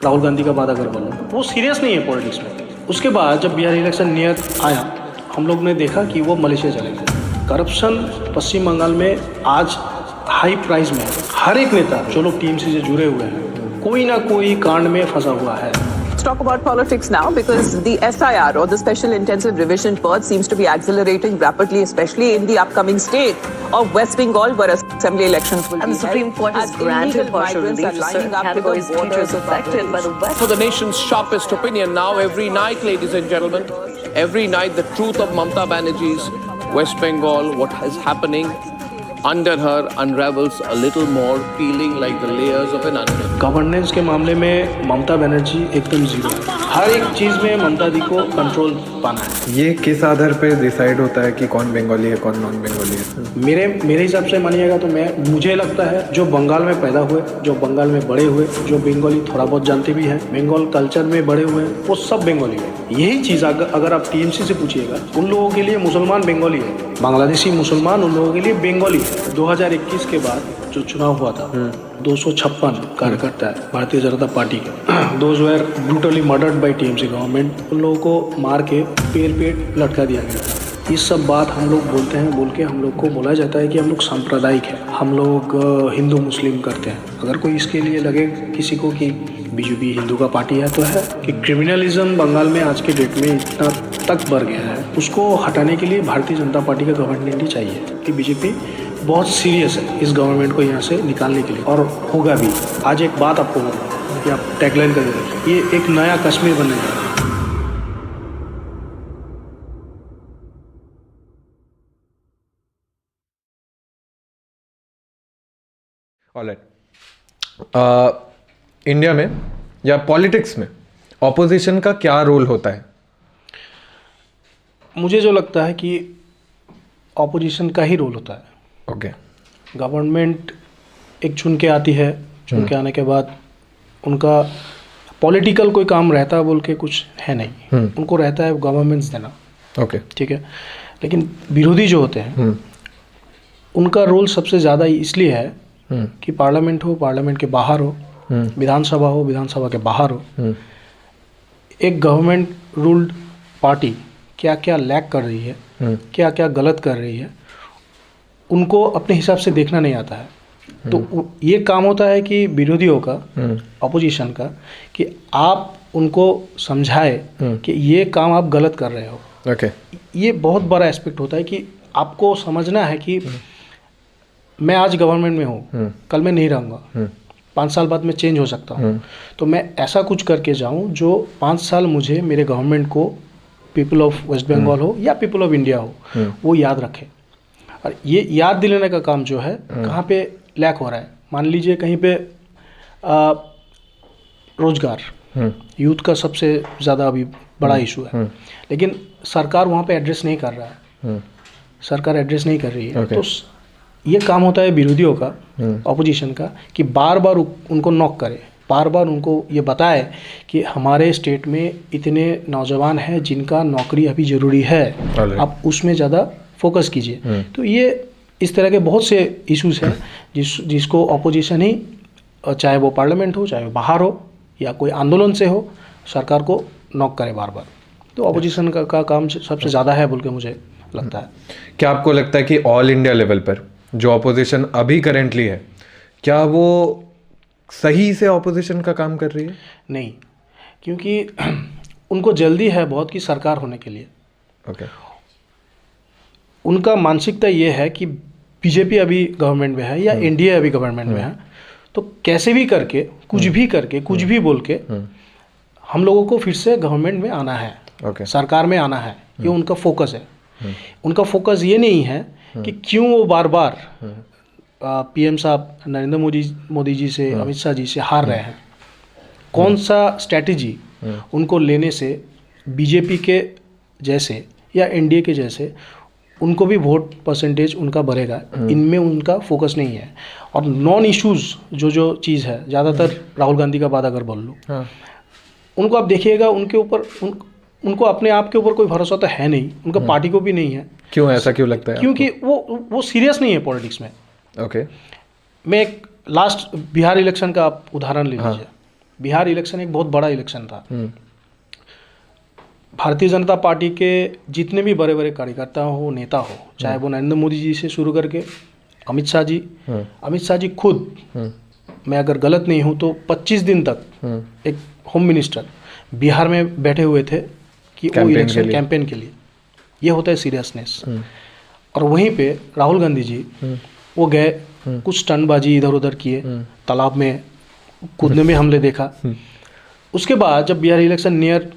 राहुल गांधी का वादा कर बोलूँ, वो सीरियस नहीं है पॉलिटिक्स में। उसके बाद जब बिहार इलेक्शन नियर आया, हम लोग ने देखा कि वो मलेशिया चले गए। करप्शन पश्चिम बंगाल में आज हाई प्राइस में है। हर एक नेता जो लोग टीएमसी से जुड़े हुए हैं, कोई ना कोई कांड में फंसा हुआ है। Talk about politics now, because the SIR, or the Special Intensive Revision Purge, seems to be accelerating rapidly, especially in the upcoming state of West Bengal, where assembly elections will be held. And the Supreme Court has granted partial relief to certain categories of teachers affected by the West. For the nation's sharpest opinion now, every night, ladies and gentlemen, every night the truth of Mamata Banerjee's West Bengal, what is happening under her, unravels a little more, peeling like the layers of an onion. Governance के मामले में ममता बनर्जी एकदम zero है। हर एक चीज़ में ममता दी को control पाना है। ये किस आधार पे डिसाइड होता है कि कौन बंगाली है कौन नॉन बंगाली है? मेरे हिसाब से मानिएगा तो मुझे लगता है जो बंगाल में पैदा हुए, जो बंगाल में बड़े हुए, जो बंगाली थोड़ा बहुत जानते भी हैं, बंगाल कल्चर में बड़े हुए हैं, वो सब बंगाली है। यही चीज़ अगर आप टीएमसी से पूछिएगा, उन लोगों के लिए मुसलमान बंगाली है, बांग्लादेशी मुसलमान उन लोगों के लिए बंगाली है। 2021 के बाद जो चुनाव हुआ था, 256 कार्यकर्ता है भारतीय जनता पार्टी के, those were brutally murdered by TMC government, उन लोगों को मार के पेड़ पे लटका दिया गया था। इस सब बात हम लोग बोलते हैं, बोल के हम लोग को बोला जाता है कि हम लोग सांप्रदायिक है, हम लोग हिंदू मुस्लिम करते हैं। अगर कोई इसके लिए लगे किसी को कि बीजेपी हिंदू का पार्टी है, तो है कि क्रिमिनलिज्म बंगाल में आज के डेट में इतना तक बढ़ गया है, उसको हटाने के लिए भारतीय जनता पार्टी का गवर्नमेंट ही चाहिए। कि बीजेपी बहुत सीरियस है इस गवर्नमेंट को यहाँ से निकालने के लिए, और होगा भी। आज एक बात आपको बोलूँ कि आप टैगलाइन करके रखिए, ये एक नया कश्मीर बनने जा रहा है। ऑलराइट, इंडिया में या पॉलिटिक्स में ऑपोजिशन का क्या रोल होता है? मुझे जो लगता है कि ऑपोजिशन का ही रोल होता है। ओके। गवर्नमेंट एक चुन के आती है, चुन के आने के बाद उनका पॉलिटिकल कोई काम रहता है बोल के कुछ है नहीं, उनको रहता है गवर्नमेंट्स देना। ओके, ठीक है। लेकिन विरोधी जो होते हैं उनका रोल सबसे ज़्यादा इसलिए है कि पार्लियामेंट हो, पार्लियामेंट के बाहर हो, विधानसभा हो, विधानसभा के बाहर हो, एक गवर्नमेंट रूल्ड पार्टी क्या क्या लैक कर रही है, क्या क्या गलत कर रही है, उनको अपने हिसाब से देखना नहीं आता है। तो ये काम होता है कि विरोधियों का, अपोजिशन का, कि आप उनको समझाए कि ये काम आप गलत कर रहे हो। ओके। ये बहुत बड़ा एस्पेक्ट होता है कि आपको समझना है कि मैं आज गवर्नमेंट में हूँ, कल मैं नहीं रहूँगा, 5 साल बाद मैं चेंज हो सकता हूँ, तो मैं ऐसा कुछ करके जाऊँ जो 5 साल मुझे मेरे गवर्नमेंट को, पीपल ऑफ वेस्ट बंगाल हो या पीपल ऑफ इंडिया हो, वो याद रखे। और ये याद दिलाने का काम जो है, कहाँ पे लैक हो रहा है, मान लीजिए कहीं पे रोजगार, यूथ का सबसे ज़्यादा अभी बड़ा इशू है, लेकिन सरकार वहाँ पे एड्रेस नहीं कर रहा है, सरकार एड्रेस नहीं कर रही है। तो ये काम होता है विरोधियों का, ऑपोजिशन का, कि बार बार उनको नॉक करे, बार बार उनको ये बताए कि हमारे स्टेट में इतने नौजवान हैं जिनका नौकरी अभी ज़रूरी है, आप उसमें ज़्यादा फोकस कीजिए। तो ये इस तरह के बहुत से इश्यूज हैं जिसको ऑपोजिशन ही, चाहे वो पार्लियामेंट हो, चाहे वो बाहर हो, या कोई आंदोलन से हो, सरकार को नॉक करे बार बार। तो ऑपोजिशन का काम सबसे ज़्यादा है बोल के मुझे लगता है। क्या आपको लगता है कि ऑल इंडिया लेवल पर जो ऑपोजिशन अभी करेंटली है, क्या वो सही से ऑपोजिशन का काम कर रही है? नहीं, क्योंकि उनको जल्दी है बहुत की सरकार होने के लिए। ओके। उनका मानसिकता ये है कि बीजेपी अभी गवर्नमेंट में है या एनडीए अभी गवर्नमेंट में है, तो कैसे भी करके, कुछ भी करके, कुछ भी बोल के हम लोगों को फिर से गवर्नमेंट में आना है, सरकार में आना है। ये उनका फोकस है। उनका फोकस ये नहीं है कि क्यों वो बार बार पीएम साहब नरेंद्र मोदी जी से, अमित शाह जी से हार रहे हैं। कौन सा स्ट्रैटेजी उनको लेने से बीजेपी के जैसे या एनडीए के जैसे उनको भी वोट परसेंटेज उनका बढ़ेगा, इनमें उनका फोकस नहीं है। और नॉन इश्यूज़ जो चीज़ है, ज़्यादातर राहुल गांधी का बात अगर बोल लूँ, उनको आप देखिएगा, उनके ऊपर उनको अपने आप के ऊपर कोई भरोसा तो है नहीं, उनका पार्टी को भी नहीं है। क्यों, ऐसा क्यों लगता है? क्योंकि वो सीरियस नहीं है पॉलिटिक्स में। ओके। मैं एक लास्ट बिहार इलेक्शन का आप उदाहरण ले लीजिए। बिहार इलेक्शन एक बहुत बड़ा इलेक्शन था। भारतीय जनता पार्टी के जितने भी बड़े बड़े कार्यकर्ता हो, नेता हो, चाहे वो नरेंद्र मोदी जी से शुरू करके अमित शाह जी खुद, मैं अगर गलत नहीं हूँ तो 25 दिन तक एक होम मिनिस्टर बिहार में बैठे हुए थे कि वो इलेक्शन कैंपेन के लिए, ये होता है सीरियसनेस। और वहीं पे राहुल गांधी जी वो गए, कुछ स्टंटबाजी इधर उधर किए, तालाब में कूदने में हमने देखा। उसके बाद जब बिहार इलेक्शन नियर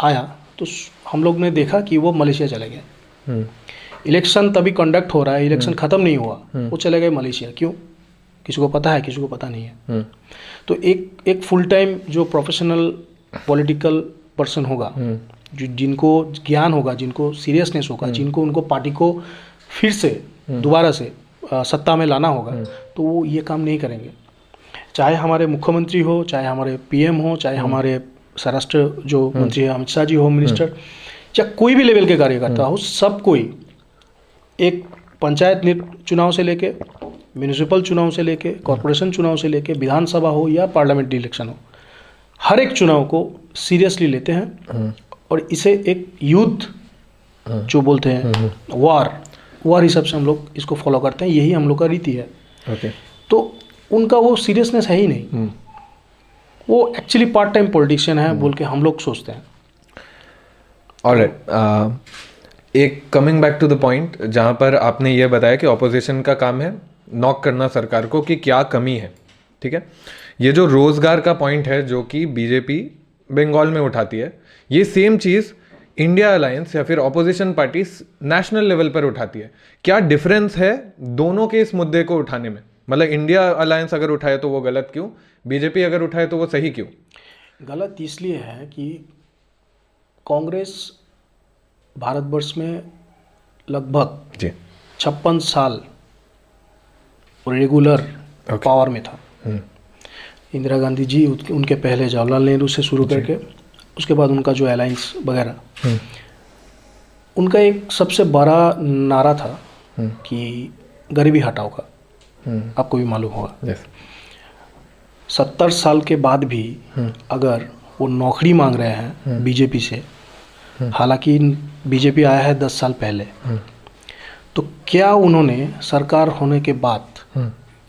आया तो हम लोग ने देखा कि वो मलेशिया चले गए। इलेक्शन तभी कंडक्ट हो रहा है, इलेक्शन ख़त्म नहीं हुआ, वो चले गए मलेशिया। क्यों? किसी को पता है, किसी को पता नहीं है। तो एक फुल टाइम जो प्रोफेशनल पॉलिटिकल पर्सन होगा, जो जिनको ज्ञान होगा, जिनको सीरियसनेस होगा, जिनको उनको पार्टी को फिर से दोबारा से सत्ता में लाना होगा, तो वो ये काम नहीं करेंगे। चाहे हमारे मुख्यमंत्री हो, चाहे हमारे पीएम हो, चाहे हमारे स्वराष्ट्र जो मंत्री है अमित शाह जी, होम मिनिस्टर, या कोई भी लेवल के कार्यकर्ता हो, सब कोई एक पंचायत चुनाव से लेके, म्यूनिसिपल चुनाव से लेके, कॉरपोरेशन चुनाव से लेके, विधानसभा हो या पार्लियामेंट्री इलेक्शन हो, हर एक चुनाव को सीरियसली लेते हैं और इसे एक युद्ध जो बोलते हैं, वार हिसाब से हम लोग इसको फॉलो करते हैं। यही हम लोग का रीति है। तो उनका वो सीरियसनेस है ही नहीं, वो एक्चुअली पार्ट टाइम पॉलिटिशियन है बोल के हम लोग सोचते हैं। ऑलराइट, एक coming back to the point जहाँ पर आपने ये बताया कि ऑपोजिशन का काम है नॉक करना सरकार को कि क्या कमी है, ठीक है। ये जो रोजगार का पॉइंट है जो कि बीजेपी बंगाल में उठाती है, ये सेम चीज़ इंडिया अलायंस या फिर ऑपोजिशन पार्टी नेशनल लेवल पर उठाती है। क्या डिफरेंस है दोनों के इस मुद्दे को उठाने में? मतलब इंडिया अलायंस अगर उठाए तो वो गलत क्यों, बीजेपी अगर उठाए तो वो सही क्यों? गलत इसलिए है कि कांग्रेस भारतवर्ष में लगभग 56 साल रेगुलर पावर में था। इंदिरा गांधी जी, उनके पहले जवाहरलाल नेहरू से शुरू करके उसके बाद उनका जो अलायंस वगैरह, उनका एक सबसे बड़ा नारा था कि गरीबी हटाओ का, आपको भी मालूम होगा। 70 साल के बाद भी अगर वो नौकरी मांग रहे हैं बीजेपी से, हालांकि बीजेपी आया है 10 साल पहले, तो क्या उन्होंने सरकार होने के बाद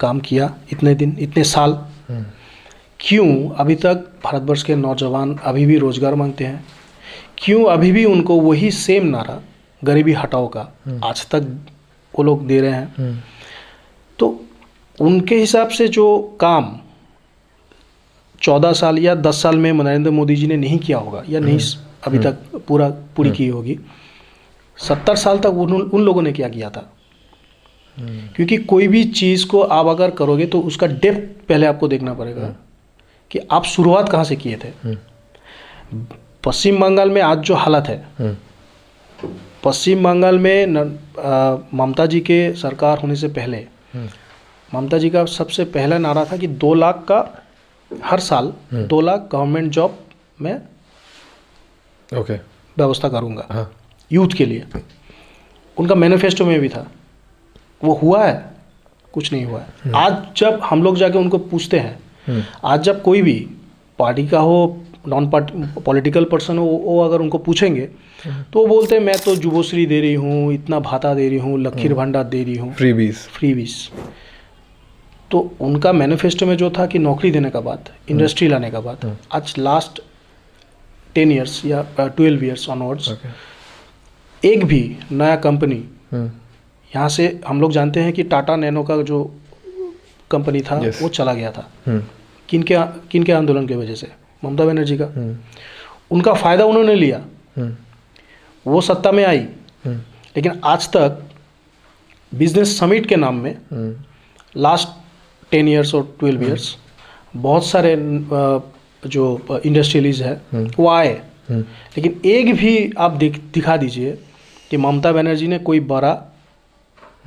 काम किया इतने दिन, इतने साल? क्यों अभी तक भारतवर्ष के नौजवान अभी भी रोजगार मांगते हैं? क्यों अभी भी उनको वही सेम नारा गरीबी हटाओ का आज तक वो लोग दे रहे हैं? तो उनके हिसाब से जो काम 14 साल या 10 साल में नरेंद्र मोदी जी ने नहीं किया होगा, या नहीं अभी तक पूरी की होगी, 70 साल तक उन लोगों ने क्या किया था? क्योंकि कोई भी चीज़ को आप अगर करोगे तो उसका डेप्थ पहले आपको देखना पड़ेगा कि आप शुरुआत कहाँ से किए थे। पश्चिम बंगाल में आज जो हालत है, पश्चिम बंगाल में ममता जी के सरकार होने से पहले ममता जी का सबसे पहला नारा था कि 2 लाख का हर साल 2 लाख गवर्नमेंट जॉब में व्यवस्था करूँगा यूथ के लिए। उनका मैनिफेस्टो में भी था। वो हुआ है? कुछ नहीं हुआ है। आज जब हम लोग जाके उनको पूछते हैं, आज जब कोई भी पार्टी का हो, नॉन पार्टी पॉलिटिकल पर्सन हो, वो अगर उनको पूछेंगे तो वो बोलते हैं मैं तो जुबोश्री दे रही हूँ, इतना भाता दे रही हूँ, लखीर भंडार दे रही हूँ, फ्रीबीज। तो उनका मैनिफेस्टो में जो था कि नौकरी देने का बाद, इंडस्ट्री लाने का बाद, आज लास्ट 10 ईयर्स या 12 ईयर्स ऑनवर्ड्स एक भी नया कंपनी यहाँ से, हम लोग जानते हैं कि टाटा नैनो का जो कंपनी था वो चला गया था। किनके आंदोलन की वजह से? ममता बनर्जी का। उनका फ़ायदा उन्होंने लिया, वो सत्ता में आई, लेकिन आज तक बिजनेस समिट के नाम में लास्ट 10 ईयर्स और 12 ईयर्स बहुत सारे जो इंडस्ट्रियलिस्ट है वो आए, लेकिन एक भी आप दिखा दीजिए कि ममता बनर्जी ने कोई बड़ा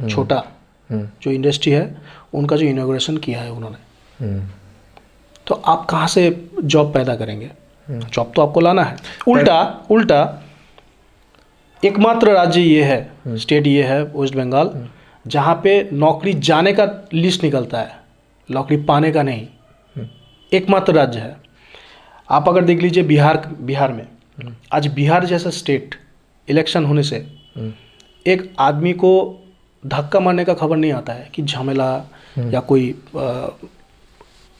छोटा जो इंडस्ट्री है उनका जो इनॉग्रेशन किया है उन्होंने, तो आप कहाँ से जॉब पैदा करेंगे? जॉब तो आपको लाना है। उल्टा एकमात्र राज्य ये है, स्टेट ये है वेस्ट बंगाल, जहाँ पे नौकरी जाने का लिस्ट निकलता है, नौकरी पाने का नहीं। एकमात्र राज्य है। आप अगर देख लीजिए बिहार में आज बिहार जैसा स्टेट इलेक्शन होने से एक आदमी को धक्का मारने का खबर नहीं आता है कि झमेला या कोई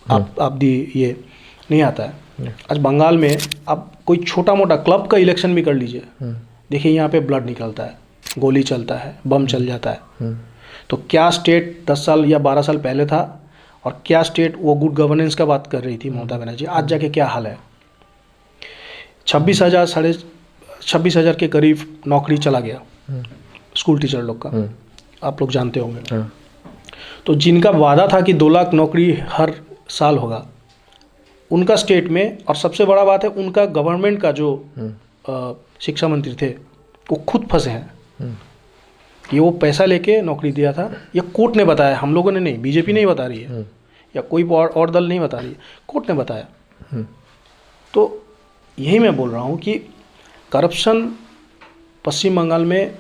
आपदी ये नहीं आता है। आज बंगाल में आप कोई छोटा मोटा क्लब का इलेक्शन भी कर लीजिए, देखिए यहाँ पे ब्लड निकलता है, गोली चलता है, बम चल जाता है। तो क्या स्टेट 10 साल या 12 साल पहले था और क्या स्टेट वो गुड गवर्नेंस का बात कर रही थी ममता बनर्जी, आज जाके क्या हाल है। 26,000 के करीब नौकरी चला गया स्कूल टीचर लोग का, आप लोग जानते होंगे। तो जिनका वादा था कि 2 लाख नौकरी हर साल होगा उनका स्टेट में, और सबसे बड़ा बात है उनका गवर्नमेंट का जो शिक्षा मंत्री थे वो खुद फंसे हैं। ये वो पैसा लेके नौकरी दिया था, ये कोर्ट ने बताया, हम लोगों ने नहीं, बीजेपी नहीं बता रही है या कोई और दल नहीं बता रही है, कोर्ट ने बताया। तो यही मैं बोल रहा हूँ कि करप्शन पश्चिम बंगाल में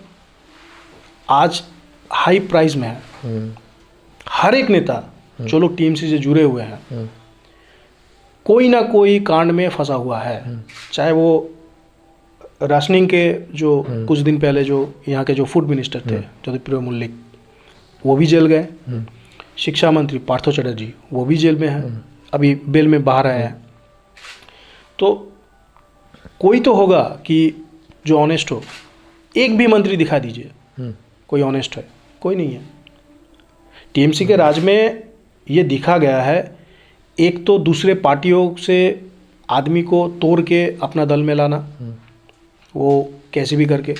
आज हाई प्राइस में है। हर एक नेता जो लोग टीएमसी से जुड़े हुए हैं कोई ना कोई कांड में फंसा हुआ है, चाहे वो राशनिंग के जो कुछ दिन पहले जो यहाँ के जो फूड मिनिस्टर थे ज्योतिप्रिय मल्लिक वो भी जेल गए, शिक्षा मंत्री पार्थो चटर्जी वो भी जेल में हैं, अभी बेल में बाहर आए हैं। तो कोई तो होगा कि जो ऑनेस्ट हो, एक भी मंत्री दिखा दीजिए कोई ऑनेस्ट है, कोई नहीं है। टीएमसी के राज में ये दिखा गया है, एक तो दूसरे पार्टियों से आदमी को तोड़ के अपना दल में लाना, वो कैसे भी करके।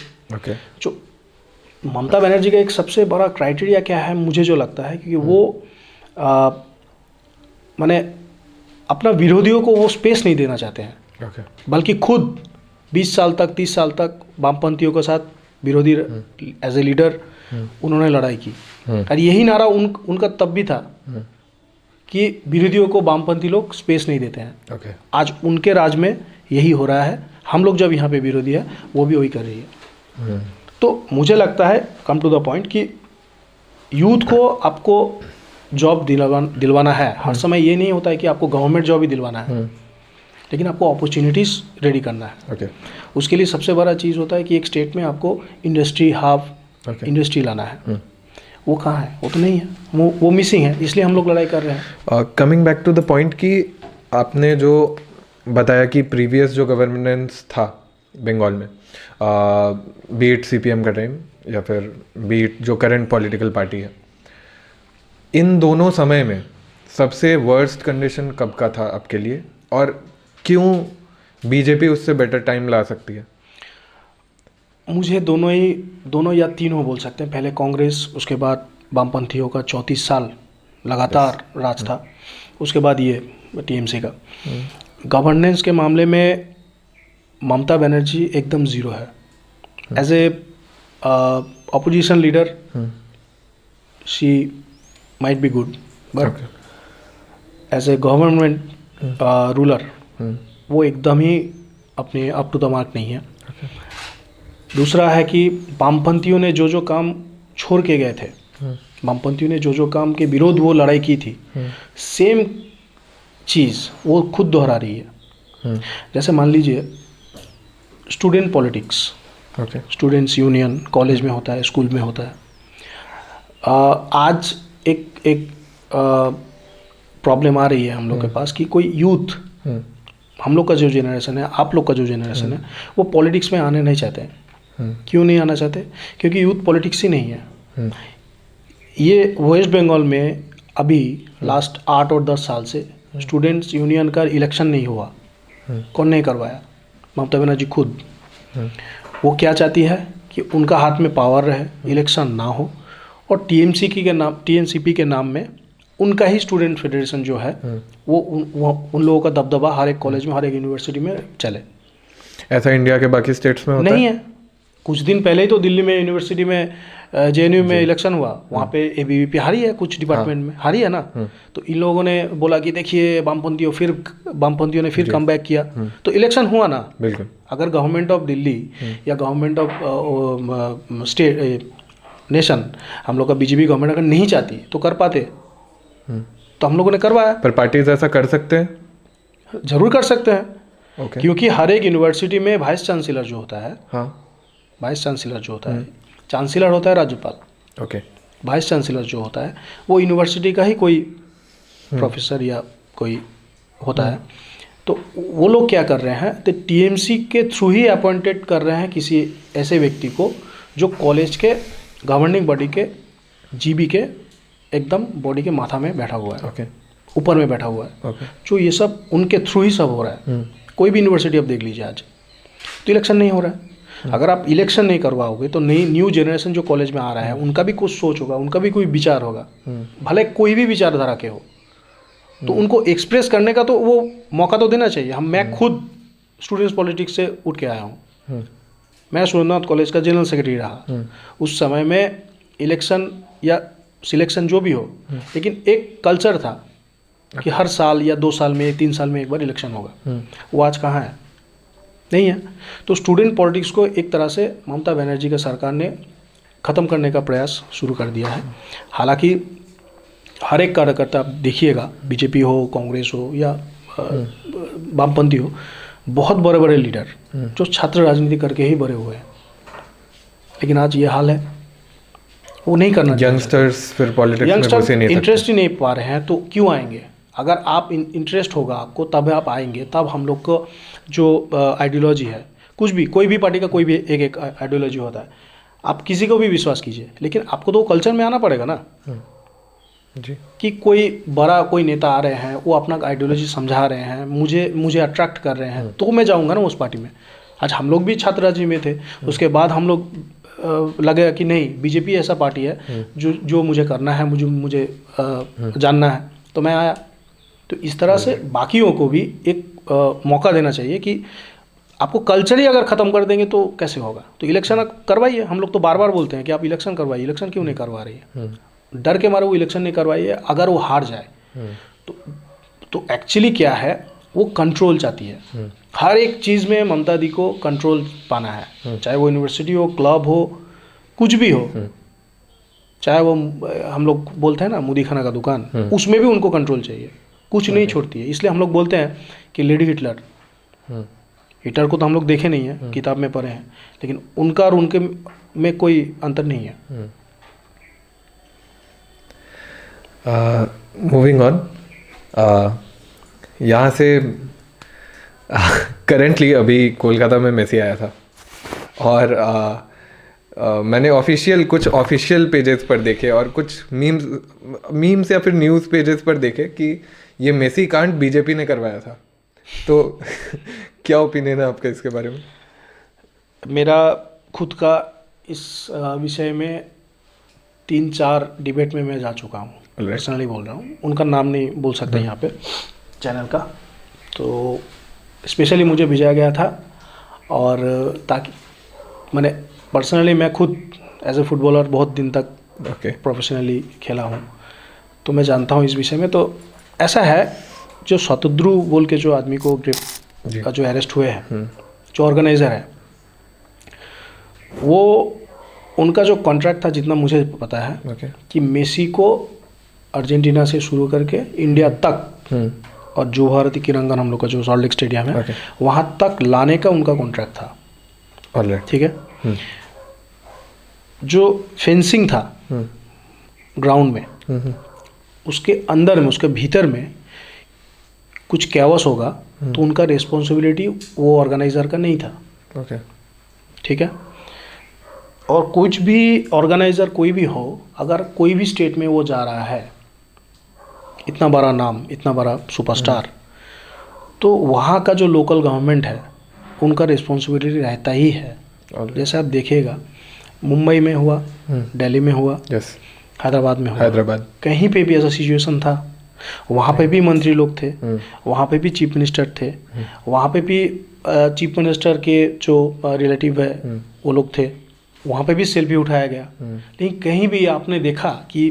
जो ममता बनर्जी का एक सबसे बड़ा क्राइटेरिया क्या है मुझे जो लगता है, क्योंकि वो माने अपना विरोधियों को वो स्पेस नहीं देना चाहते हैं, बल्कि खुद 20 साल तक 30 साल तक वामपंथियों के साथ विरोधी एज ए लीडर उन्होंने लड़ाई की। और यही नारा उनका तब भी था कि विरोधियों को वामपंथी लोग स्पेस नहीं देते हैं। आज उनके राज में यही हो रहा है, हम लोग जब यहाँ पे विरोधी है वो भी वही कर रही है। तो मुझे लगता है कम टू द पॉइंट कि यूथ को आपको जॉब दिलवाना है, हर समय ये नहीं होता है कि आपको गवर्नमेंट जॉब ही दिलवाना है, लेकिन आपको अपॉर्चुनिटीज़ रेडी करना है। उसके लिए सबसे बड़ा चीज़ होता है कि एक स्टेट में आपको इंडस्ट्री इंडस्ट्री लाना है। वो कहाँ है? वो तो नहीं है, वो मिसिंग है, इसलिए हम लोग लड़ाई कर रहे हैं। Coming back to the point कि आपने जो बताया कि प्रीवियस जो गवर्नेंस था बंगाल में, बीट सीपीएम का टाइम या फिर बीट जो करंट पॉलिटिकल पार्टी है, इन दोनों समय में सबसे वर्स्ट कंडीशन कब का था आपके लिए, और क्यों बीजेपी उससे बेटर टाइम ला सकती है? मुझे दोनों या तीनों बोल सकते हैं। पहले कांग्रेस, उसके बाद वामपंथियों का 34 साल लगातार राज था, उसके बाद ये टीएमसी का। गवर्नेंस के मामले में ममता बनर्जी एकदम ज़ीरो है। As a opposition leader she might be good, but as a government ruler वो एकदम ही अपने अप टू द मार्क नहीं है। दूसरा है कि वामपंथियों ने जो काम छोड़ के गए थे, वामपंथियों ने जो काम के विरोध वो लड़ाई की थी, सेम चीज़ वो खुद दोहरा रही है। जैसे मान लीजिए student politics, students union college में होता है, स्कूल में होता है। आज एक प्रॉब्लम आ रही है हम लोग के पास कि कोई यूथ, हम लोग का जो जेनरेशन है, आप लोग का जो जेनरेशन है, वो पॉलिटिक्स में आने नहीं चाहते हैं। क्यों नहीं आना चाहते? क्योंकि यूथ पॉलिटिक्स ही नहीं है। ये वेस्ट बंगाल में अभी लास्ट 8 और 10 साल से स्टूडेंट्स यूनियन का इलेक्शन नहीं हुआ। कौन नहीं करवाया? ममता बनर्जी खुद। वो क्या चाहती है कि उनका हाथ में पावर रहे, इलेक्शन ना हो, और टीएनसीपी के नाम में उनका ही स्टूडेंट फेडरेशन जो है वो उन लोगों का दबदबा हर एक कॉलेज में, हर एक यूनिवर्सिटी में चले। ऐसा इंडिया के बाकी स्टेट्स में होता नहीं है। कुछ दिन पहले ही तो दिल्ली में यूनिवर्सिटी में जेएनयू में इलेक्शन हुआ, वहाँ पे एबीवीपी हारी है, कुछ डिपार्टमेंट में हारी है ना। तो इन लोगों ने बोला कि देखिए वामपंथियों ने फिर कम बैक किया, तो इलेक्शन हुआ ना। बिल्कुल। अगर गवर्नमेंट ऑफ दिल्ली या गवर्नमेंट ऑफ स्टेट नेशन, हम लोग का बीजेपी गवर्नमेंट अगर नहीं चाहती तो कर पाते, तो हम लोगों ने करवाया। पर पार्टीज ऐसा कर सकते हैं? जरूर कर सकते हैं। ओके। क्योंकि हर एक यूनिवर्सिटी में वाइस चांसलर जो होता है, हाँ। वाइस चांसलर जो होता है, चांसलर होता है राज्यपाल, ओके। वाइस चांसलर जो होता है वो यूनिवर्सिटी का ही कोई प्रोफेसर या कोई होता है। तो वो लोग क्या कर रहे हैं, तो टीएमसी के थ्रू ही अपॉइंटेड कर रहे हैं किसी ऐसे व्यक्ति को जो कॉलेज के गवर्निंग बॉडी के जीबी के एकदम बॉडी के माथा में बैठा हुआ है, ओके। ऊपर में बैठा हुआ है। ओके। जो ये सब उनके थ्रू ही सब हो रहा है। कोई भी यूनिवर्सिटी आप देख लीजिए आज, तो इलेक्शन नहीं हो रहा है। अगर आप इलेक्शन नहीं करवाओगे तो नई न्यू जनरेशन जो कॉलेज में आ रहा है उनका भी कुछ सोच होगा, उनका भी कोई विचार होगा, भले कोई भी विचारधारा के हो, तो उनको एक्सप्रेस करने का तो वो मौका तो देना चाहिए। मैं खुद स्टूडेंट्स पॉलिटिक्स से उठ के आया हूँ। मैं सुरेंद्रनाथ कॉलेज का जनरल सेक्रेटरी रहा। उस समय में इलेक्शन या सिलेक्शन जो भी हो, लेकिन एक कल्चर था कि हर साल या 2 साल में 3 साल में एक बार इलेक्शन होगा। वो आज कहाँ है? नहीं है। तो स्टूडेंट पॉलिटिक्स को एक तरह से ममता बनर्जी का सरकार ने ख़त्म करने का प्रयास शुरू कर दिया है। हालांकि हर एक कार्यकर्ता आप देखिएगा, बीजेपी हो, कांग्रेस हो या वामपंथी हो, बहुत बड़े बड़े लीडर जो छात्र राजनीति करके ही बड़े हुए हैं, लेकिन आज ये हाल है, वो नहीं करना चाहिए। यंगस्टर्स फिर पॉलिटिक्स में घुसे नहीं सकते। इंटरेस्ट ही नहीं पा रहे हैं, तो क्यों आएंगे? अगर आप इंटरेस्ट होगा आपको तब आप आएंगे, तब हम लोग को जो आइडियोलॉजी है, कुछ भी कोई भी पार्टी का कोई भी एक आइडियोलॉजी होता है, आप किसी को भी विश्वास कीजिए, लेकिन आपको तो कल्चर में आना पड़ेगा ना जी। कि कोई बड़ा कोई नेता आ रहे हैं, वो अपना आइडियोलॉजी समझा रहे हैं, मुझे अट्रैक्ट कर रहे हैं, तो मैं जाऊंगा ना उस पार्टी में। आज हम लोग भी छात्र राजनीति में थे, उसके बाद हम लोग लगे कि नहीं, बीजेपी ऐसा पार्टी है जो मुझे करना है, मुझे जानना है, तो मैं आया। तो इस तरह से बाकियों को भी एक मौका देना चाहिए कि आपको कल्चर ही अगर ख़त्म कर देंगे तो कैसे होगा? तो इलेक्शन करवाइए। हम लोग तो बार बार बोलते हैं कि आप इलेक्शन करवाइए, इलेक्शन क्यों नहीं करवा रही है? डर के मारे वो इलेक्शन नहीं करवाइए। अगर वो हार जाए तो एक्चुअली क्या है, वो कंट्रोल चाहती है। हर एक चीज़ में ममता दी को कंट्रोल पाना है, चाहे वो यूनिवर्सिटी हो, क्लब हो, कुछ भी हो, चाहे वो हम लोग बोलते हैं ना मुदी खाना का दुकान, उसमें भी उनको कंट्रोल चाहिए, कुछ नहीं छोड़ती है। इसलिए हम लोग बोलते हैं कि लेडी हिटलर। हिटलर को तो हम लोग देखे नहीं है, किताब में पढ़े हैं, लेकिन उनका और उनके में कोई अंतर नहीं है। मूविंग ऑन, यहाँ से करेंटली अभी कोलकाता में मेसी आया था और मैंने कुछ ऑफिशियल पेजेस पर देखे और कुछ मीम्स या फिर न्यूज़ पेजेस पर देखे कि ये मेसी कांड बीजेपी ने करवाया था। तो क्या ओपिनियन है आपका इसके बारे में? मेरा खुद का इस विषय में 3-4 डिबेट में मैं जा चुका हूँ। पर्सनली बोल रहा हूँ, उनका नाम नहीं बोल सकता यहाँ पे चैनल का। तो स्पेशली मुझे भेजा गया था और ताकि मैंने पर्सनली, मैं खुद एज ए फुटबॉलर बहुत दिन तक प्रोफेशनली खेला हूँ, तो मैं जानता हूँ इस विषय में। तो ऐसा है, जो शतद्रु बोल के जो आदमी को ग्रेप का जो अरेस्ट हुए हैं, जो ऑर्गेनाइज़र है, वो उनका जो कॉन्ट्रैक्ट था, जितना मुझे पता है कि मेसी को अर्जेंटीना से शुरू करके इंडिया तक और जो भारती किरंगन हम लोग का जो सॉल्ट लेक स्टेडियम है, वहाँ तक लाने का उनका कॉन्ट्रैक्ट था। ठीक है। जो फेंसिंग था ग्राउंड में, उसके अंदर में, उसके भीतर में कुछ कैओस होगा तो उनका रिस्पॉन्सिबिलिटी वो ऑर्गेनाइज़र का नहीं था। ठीक है। और कुछ भी ऑर्गेनाइज़र कोई भी हो, अगर कोई भी स्टेट में वो जा रहा है, इतना बड़ा नाम, इतना बड़ा सुपरस्टार, तो वहाँ का जो लोकल गवर्नमेंट है उनका रिस्पॉन्सिबिलिटी रहता ही है। जैसे आप देखिएगा, मुंबई में हुआ, दिल्ली में हुआ, हैदराबाद में हुआ, कहीं पे भी ऐसा सिचुएशन था, वहाँ पे भी मंत्री लोग थे, वहाँ पे भी चीफ मिनिस्टर थे, वहाँ पे भी चीफ मिनिस्टर के जो रिलेटिव है वो लोग थे, वहाँ पे भी सेल्फी उठाया गया। लेकिन कहीं भी आपने देखा कि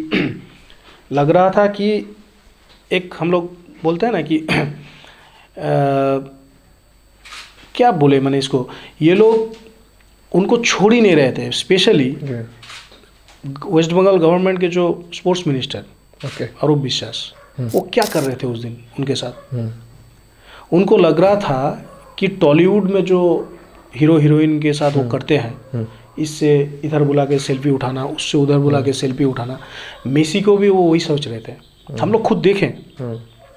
लग रहा था कि एक, हम लोग बोलते हैं ना कि क्या बोले मैंने इसको, ये लोग उनको छोड़ ही नहीं रहे थे। स्पेशली वेस्ट बंगाल गवर्नमेंट के जो स्पोर्ट्स मिनिस्टर अरूप विश्वास, वो क्या कर रहे थे उस दिन उनके साथ? उनको लग रहा था कि टॉलीवुड में जो हीरो हीरोइन के साथ वो करते हैं, इससे इधर बुला के सेल्फी उठाना, उससे उधर बुला के सेल्फी उठाना, मेसी को भी वो वही सोच रहे थे। हम लोग खुद देखें,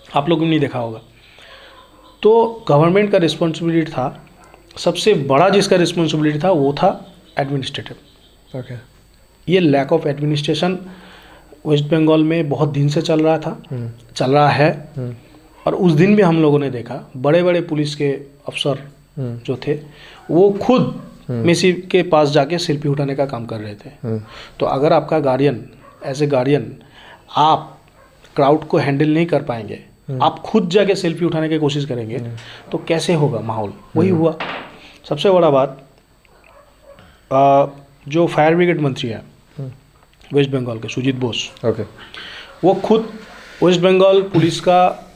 आप लोगों ने नहीं देखा होगा। तो गवर्नमेंट का रिस्पॉन्सिबिलिटी था, सबसे बड़ा जिसका रिस्पॉन्सिबिलिटी था वो था एडमिनिस्ट्रेटिव। ओके। ये lack of administration West Bengal में बहुत दिन से चल रहा था, चल रहा है। और उस दिन भी हम लोगों ने देखा बड़े बड़े पुलिस के अफसर जो थे वो खुद मेसी के पास जाके सेल्फी उठाने का काम कर रहे थे। तो अगर आपका गार्डियन, एज ए गार्डियन, आप क्राउड को हैंडल नहीं कर पाएंगे, आप खुद जाके सेल्फी उठाने की कोशिश करेंगे, तो कैसे होगा माहौल? वही हुआ। सबसे बड़ा बात, जो फायर ब्रिगेड मंत्री है वेस्ट बंगाल के, सुजीत बोस, ओके, वो खुद वेस्ट बंगाल पुलिस का,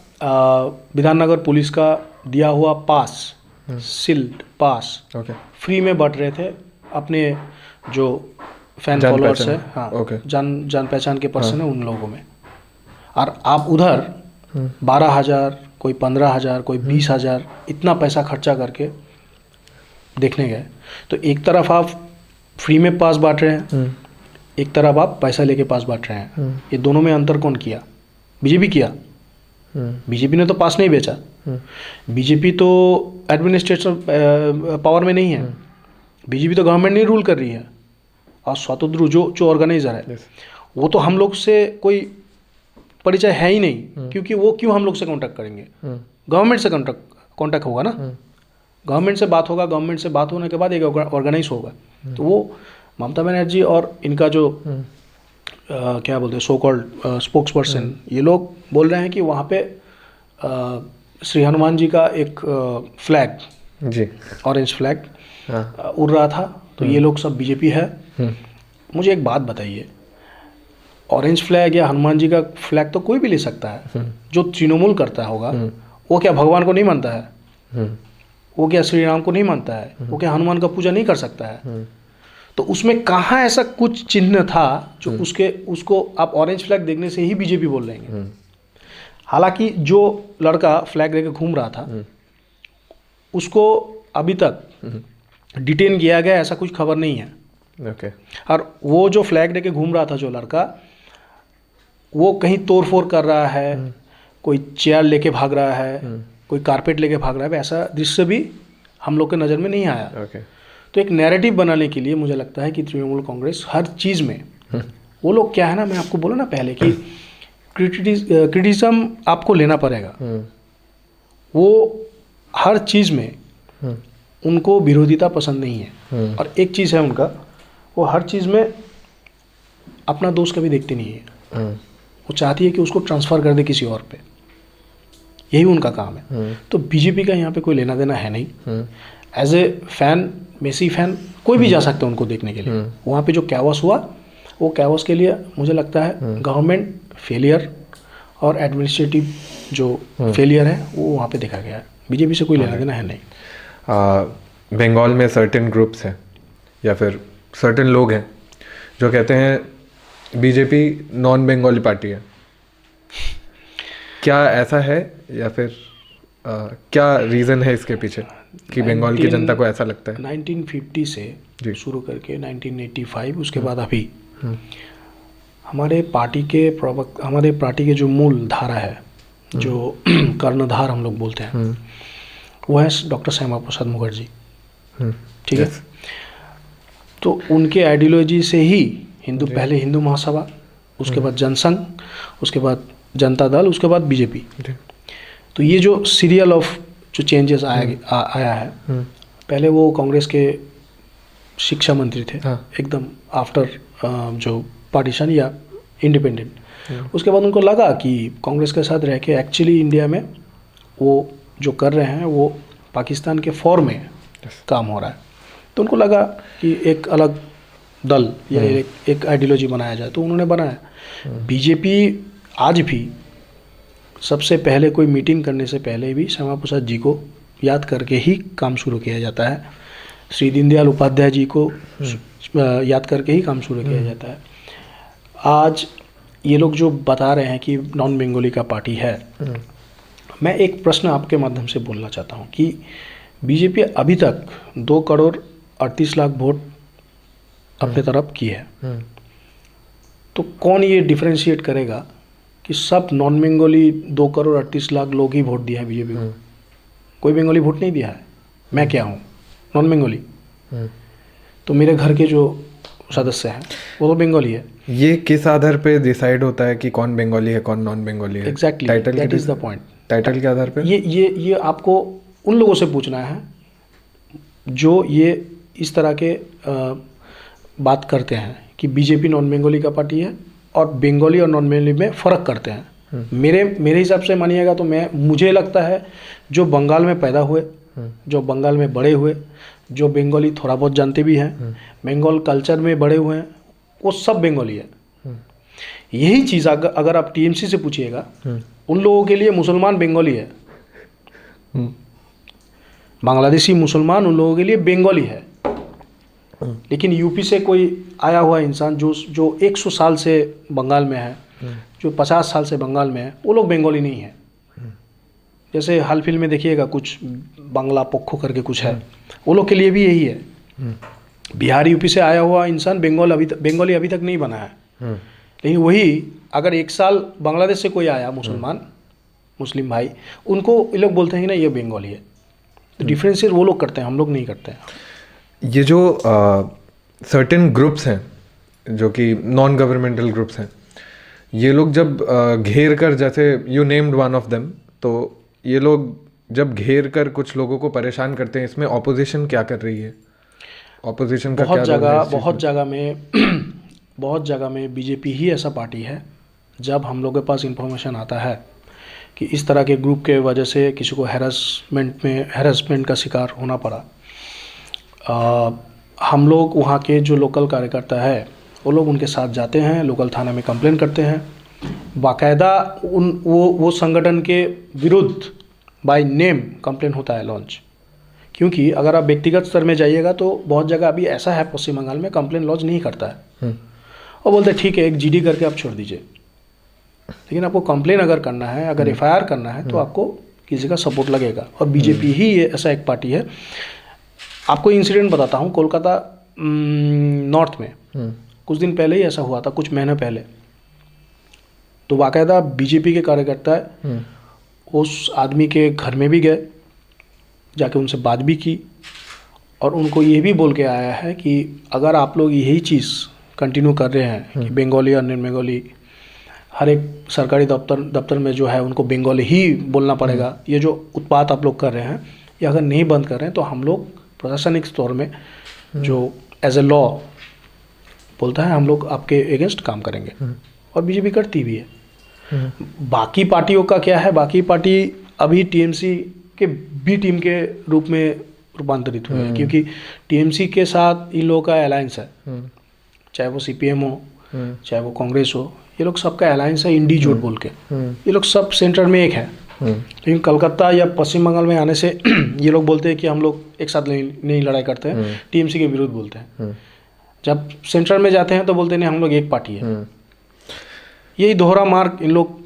विधाननगर पुलिस का दिया हुआ पास, सील्ड पास, ओके, फ्री में बांट रहे थे अपने जो फैन जान फॉलोअर्स है, पहचान, हाँ, ओके, जान पहचान के पर्सन है उन लोगों में। और आप उधर 12,000, कोई 15,000, कोई 20,000 इतना पैसा खर्चा करके देखने गए। तो एक तरफ आप फ्री में पास बांट रहे हैं, एक तरफ आप पैसा लेके पास बांट रहे हैं। ये दोनों में अंतर कौन किया? बीजेपी किया। बीजेपी ने तो पास नहीं बेचा। बीजेपी तो एडमिनिस्ट्रेशन पावर में नहीं है। बीजेपी तो गवर्नमेंट नहीं रूल कर रही है। और स्वतंत्र जो ऑर्गेनाइजर है वो तो हम लोग से कोई परिचय है ही नहीं, क्योंकि वो क्यों हम लोग से कांटेक्ट करेंगे? गवर्नमेंट से कांटेक्ट होगा ना, गवर्नमेंट से बात होगा, गवर्नमेंट से बात होने के बाद एक ऑर्गेनाइज होगा। तो वो ममता बनर्जी और इनका जो क्या बोलते हैं सो कॉल्ड स्पोक्स पर्सन, ये लोग बोल रहे हैं कि वहाँ पे श्री हनुमान जी का एक फ्लैग, जी, ऑरेंज फ्लैग उड़ रहा था। तो ये लोग सब बीजेपी है। मुझे एक बात बताइए, ऑरेंज फ्लैग या हनुमान जी का फ्लैग तो कोई भी ले सकता है। जो तृणमूल करता होगा वो क्या भगवान को नहीं मानता है? वो क्या श्री राम को नहीं मानता है? वो क्या हनुमान का पूजा नहीं कर सकता है? तो उसमें कहाँ ऐसा कुछ चिन्ह था जो उसको आप ऑरेंज फ्लैग देखने से ही बीजेपी बोल रहे हैं? हालांकि जो लड़का फ्लैग लेके घूम रहा था उसको अभी तक डिटेन किया गया ऐसा कुछ खबर नहीं है। ओके। और वो जो फ्लैग लेके घूम रहा था जो लड़का, वो कहीं तोड़फोड़ कर रहा है, कोई चेयर लेके भाग रहा है, कोई कारपेट लेके भाग रहा है, ऐसा दृश्य भी हम लोग के नज़र में नहीं आया। ओके। तो एक नैरेटिव बनाने के लिए मुझे लगता है कि तृणमूल कांग्रेस हर चीज़ में, वो लोग क्या है ना, मैं आपको बोला ना पहले कि क्रिटिसिज्म आपको लेना पड़ेगा। वो हर चीज़ में उनको विरोधिता पसंद नहीं है। और एक चीज़ है उनका, वो हर चीज़ में अपना दोस्त कभी देखते नहीं है। वो चाहती है कि उसको ट्रांसफ़र कर दे किसी और पे, यही उनका काम है। तो बीजेपी का यहाँ पे कोई लेना देना है नहीं। As a fan, Messi fan कोई भी जा सकता है उनको देखने के लिए। वहाँ पे जो कैवस हुआ, वो कैवस के लिए मुझे लगता है गवर्नमेंट फेलियर और एडमिनिस्ट्रेटिव जो फेलियर है वो वहाँ पे देखा गया है। बीजेपी से कोई लेना देना है नहीं। बंगाल में सर्टेन ग्रुप्स हैं या फिर सर्टेन लोग हैं जो कहते हैं बीजेपी नॉन बंगाली पार्टी है। क्या ऐसा है या फिर क्या रीज़न है इसके पीछे कि बंगाल की जनता को ऐसा लगता है? 1950 से शुरू करके 1985 उसके बाद अभी हमारे पार्टी के जो मूल धारा है, जो कर्णधार हम लोग बोलते हैं, वो है डॉक्टर श्यामा प्रसाद मुखर्जी। ठीक है। तो उनके आइडियोलॉजी से ही पहले हिंदू महासभा, उसके बाद जनसंघ, उसके बाद जनता दल, उसके बाद बीजेपी। तो ये जो सीरियल ऑफ जो चेंजेस आया है, पहले वो कांग्रेस के शिक्षा मंत्री थे एकदम आफ्टर जो पार्टीशन या इंडिपेंडेंट। उसके बाद उनको लगा कि कांग्रेस के साथ रह के एक्चुअली इंडिया में वो जो कर रहे हैं वो पाकिस्तान के फॉर में काम हो रहा है। तो उनको लगा कि एक अलग दल या एक आइडियोलॉजी बनाया जाए, तो उन्होंने बनाया। बीजेपी आज भी सबसे पहले कोई मीटिंग करने से पहले भी श्यामा प्रसाद जी को याद करके ही काम शुरू किया जाता है। श्री दीनदयाल उपाध्याय जी को याद करके ही काम शुरू किया जाता है। आज ये लोग जो बता रहे हैं कि नॉन बंगाली का पार्टी है, मैं एक प्रश्न आपके माध्यम से बोलना चाहता हूँ कि बीजेपी अभी तक 2,38,00,000 वोट अपने तरफ की है, तो कौन ये डिफरेंशिएट करेगा कि सब नॉन बंगाली 2,38,00,000 लोग ही वोट दिया है बीजेपी को? कोई बंगाली वोट नहीं दिया है। मैं क्या हूँ? नॉन बंगाली। तो मेरे घर के जो सदस्य हैं वो तो बंगाली है। ये किस आधार पे डिसाइड होता है कि कौन बंगाली है कौन नॉन बंगाली है? Exactly, that is the point. Title के आधार पे ये आपको उन लोगों से पूछना है जो ये इस तरह के बात करते हैं कि बीजेपी नॉन बंगाली का पार्टी है और बंगाली और नॉन बंगाली में फ़र्क करते हैं। मेरे हिसाब से मानिएगा तो मुझे लगता है जो बंगाल में पैदा हुए, जो बंगाल में बड़े हुए, जो बंगाली थोड़ा बहुत जानते भी हैं, बंगाल कल्चर में बड़े हुए हैं, वो सब बंगाली है। यही चीज़ अगर आप टीएमसी से पूछिएगा, उन लोगों के लिए मुसलमान बंगाली है, बांग्लादेशी मुसलमान उन लोगों के लिए बंगाली है। लेकिन यूपी से कोई आया हुआ इंसान जो 100 साल से बंगाल में है, जो 50 साल से बंगाल में है, वो लोग बंगाली नहीं है। जैसे हाल फिल्म में देखिएगा कुछ बांग्ला पोखो करके कुछ है, वो लोग के लिए भी यही है। बिहार यूपी से आया हुआ इंसान बंगाली अभी तक नहीं बना है। लेकिन वही अगर 1 साल बांग्लादेश से कोई आया मुस्लिम भाई, उनको ये लोग बोलते हैं ना ये बंगाली है। तो डिफरेंशिएट वो लोग करते हैं, हम लोग नहीं करते हैं। ये जो सर्टेन ग्रुप्स हैं जो कि नॉन गवर्नमेंटल ग्रुप्स हैं, ये लोग जब घेर कर, जैसे you named one of them, तो ये लोग जब घेर कर कुछ लोगों को परेशान करते हैं, इसमें ऑपोजिशन क्या कर रही है? ऑपोजिशन का क्या रोल है इस चीज़ में? बहुत जगह में बीजेपी ही ऐसा पार्टी है, जब हम लोगों के पास इंफॉर्मेशन आता है कि इस तरह के ग्रुप के वजह से किसी को हैरेसमेंट का शिकार होना पड़ा, हम लोग वहाँ के जो लोकल कार्यकर्ता है वो लोग उनके साथ जाते हैं, लोकल थाना में कंप्लेन करते हैं, बाकायदा वो संगठन के विरुद्ध बाय नेम कंप्लेन होता है लॉन्च। क्योंकि अगर आप व्यक्तिगत स्तर में जाइएगा तो बहुत जगह अभी ऐसा है पश्चिम बंगाल में कंप्लेन लॉन्च नहीं करता है, और बोलते हैं ठीक है एक जीडी करके आप छोड़ दीजिए। लेकिन आपको कंप्लेन अगर करना है, अगर एफआईआर करना है, तो आपको किसी का सपोर्ट लगेगा। और बीजेपी ही ये ऐसा एक पार्टी है। आपको इंसिडेंट बताता हूँ, कोलकाता नॉर्थ में कुछ दिन पहले ही ऐसा हुआ था, कुछ महीने पहले। तो बाकायदा बीजेपी के कार्यकर्ता उस आदमी के घर में भी गए, जाके उनसे बात भी की, और उनको ये भी बोल के आया है कि अगर आप लोग यही चीज़ कंटिन्यू कर रहे हैं कि बंगाली और नॉन बंगाली हर एक सरकारी दफ्तर में जो है उनको बंगाली ही बोलना पड़ेगा, ये जो उत्पात आप लोग कर रहे हैं, ये अगर नहीं बंद कर रहे हैं तो हम लोग प्रशासनिक स्तर में जो एज ए लॉ बोलता है, हम लोग आपके अगेंस्ट काम करेंगे। और बीजेपी करती भी है। बाकी पार्टियों का क्या है? बाकी पार्टी अभी टीएमसी के बी टीम के रूप में रूपांतरित हुए हैं, क्योंकि टीएमसी के साथ इन लोगों का अलायंस है, चाहे वो सीपीएम हो, चाहे वो कांग्रेस हो, ये लोग सबका अलायंस है इंडी जोट बोल के। ये लोग सब सेंटर में एक है। लेकिन कलकत्ता या पश्चिम बंगाल में आने से ये लोग बोलते हैं कि हम लोग एक साथ नहीं लड़ाई करते हैं, टीएमसी के विरुद्ध बोलते हैं। जब सेंटर में जाते हैं तो बोलते हैं नहीं हम लोग एक पार्टी है। यही दोहरा मार्ग इन लोग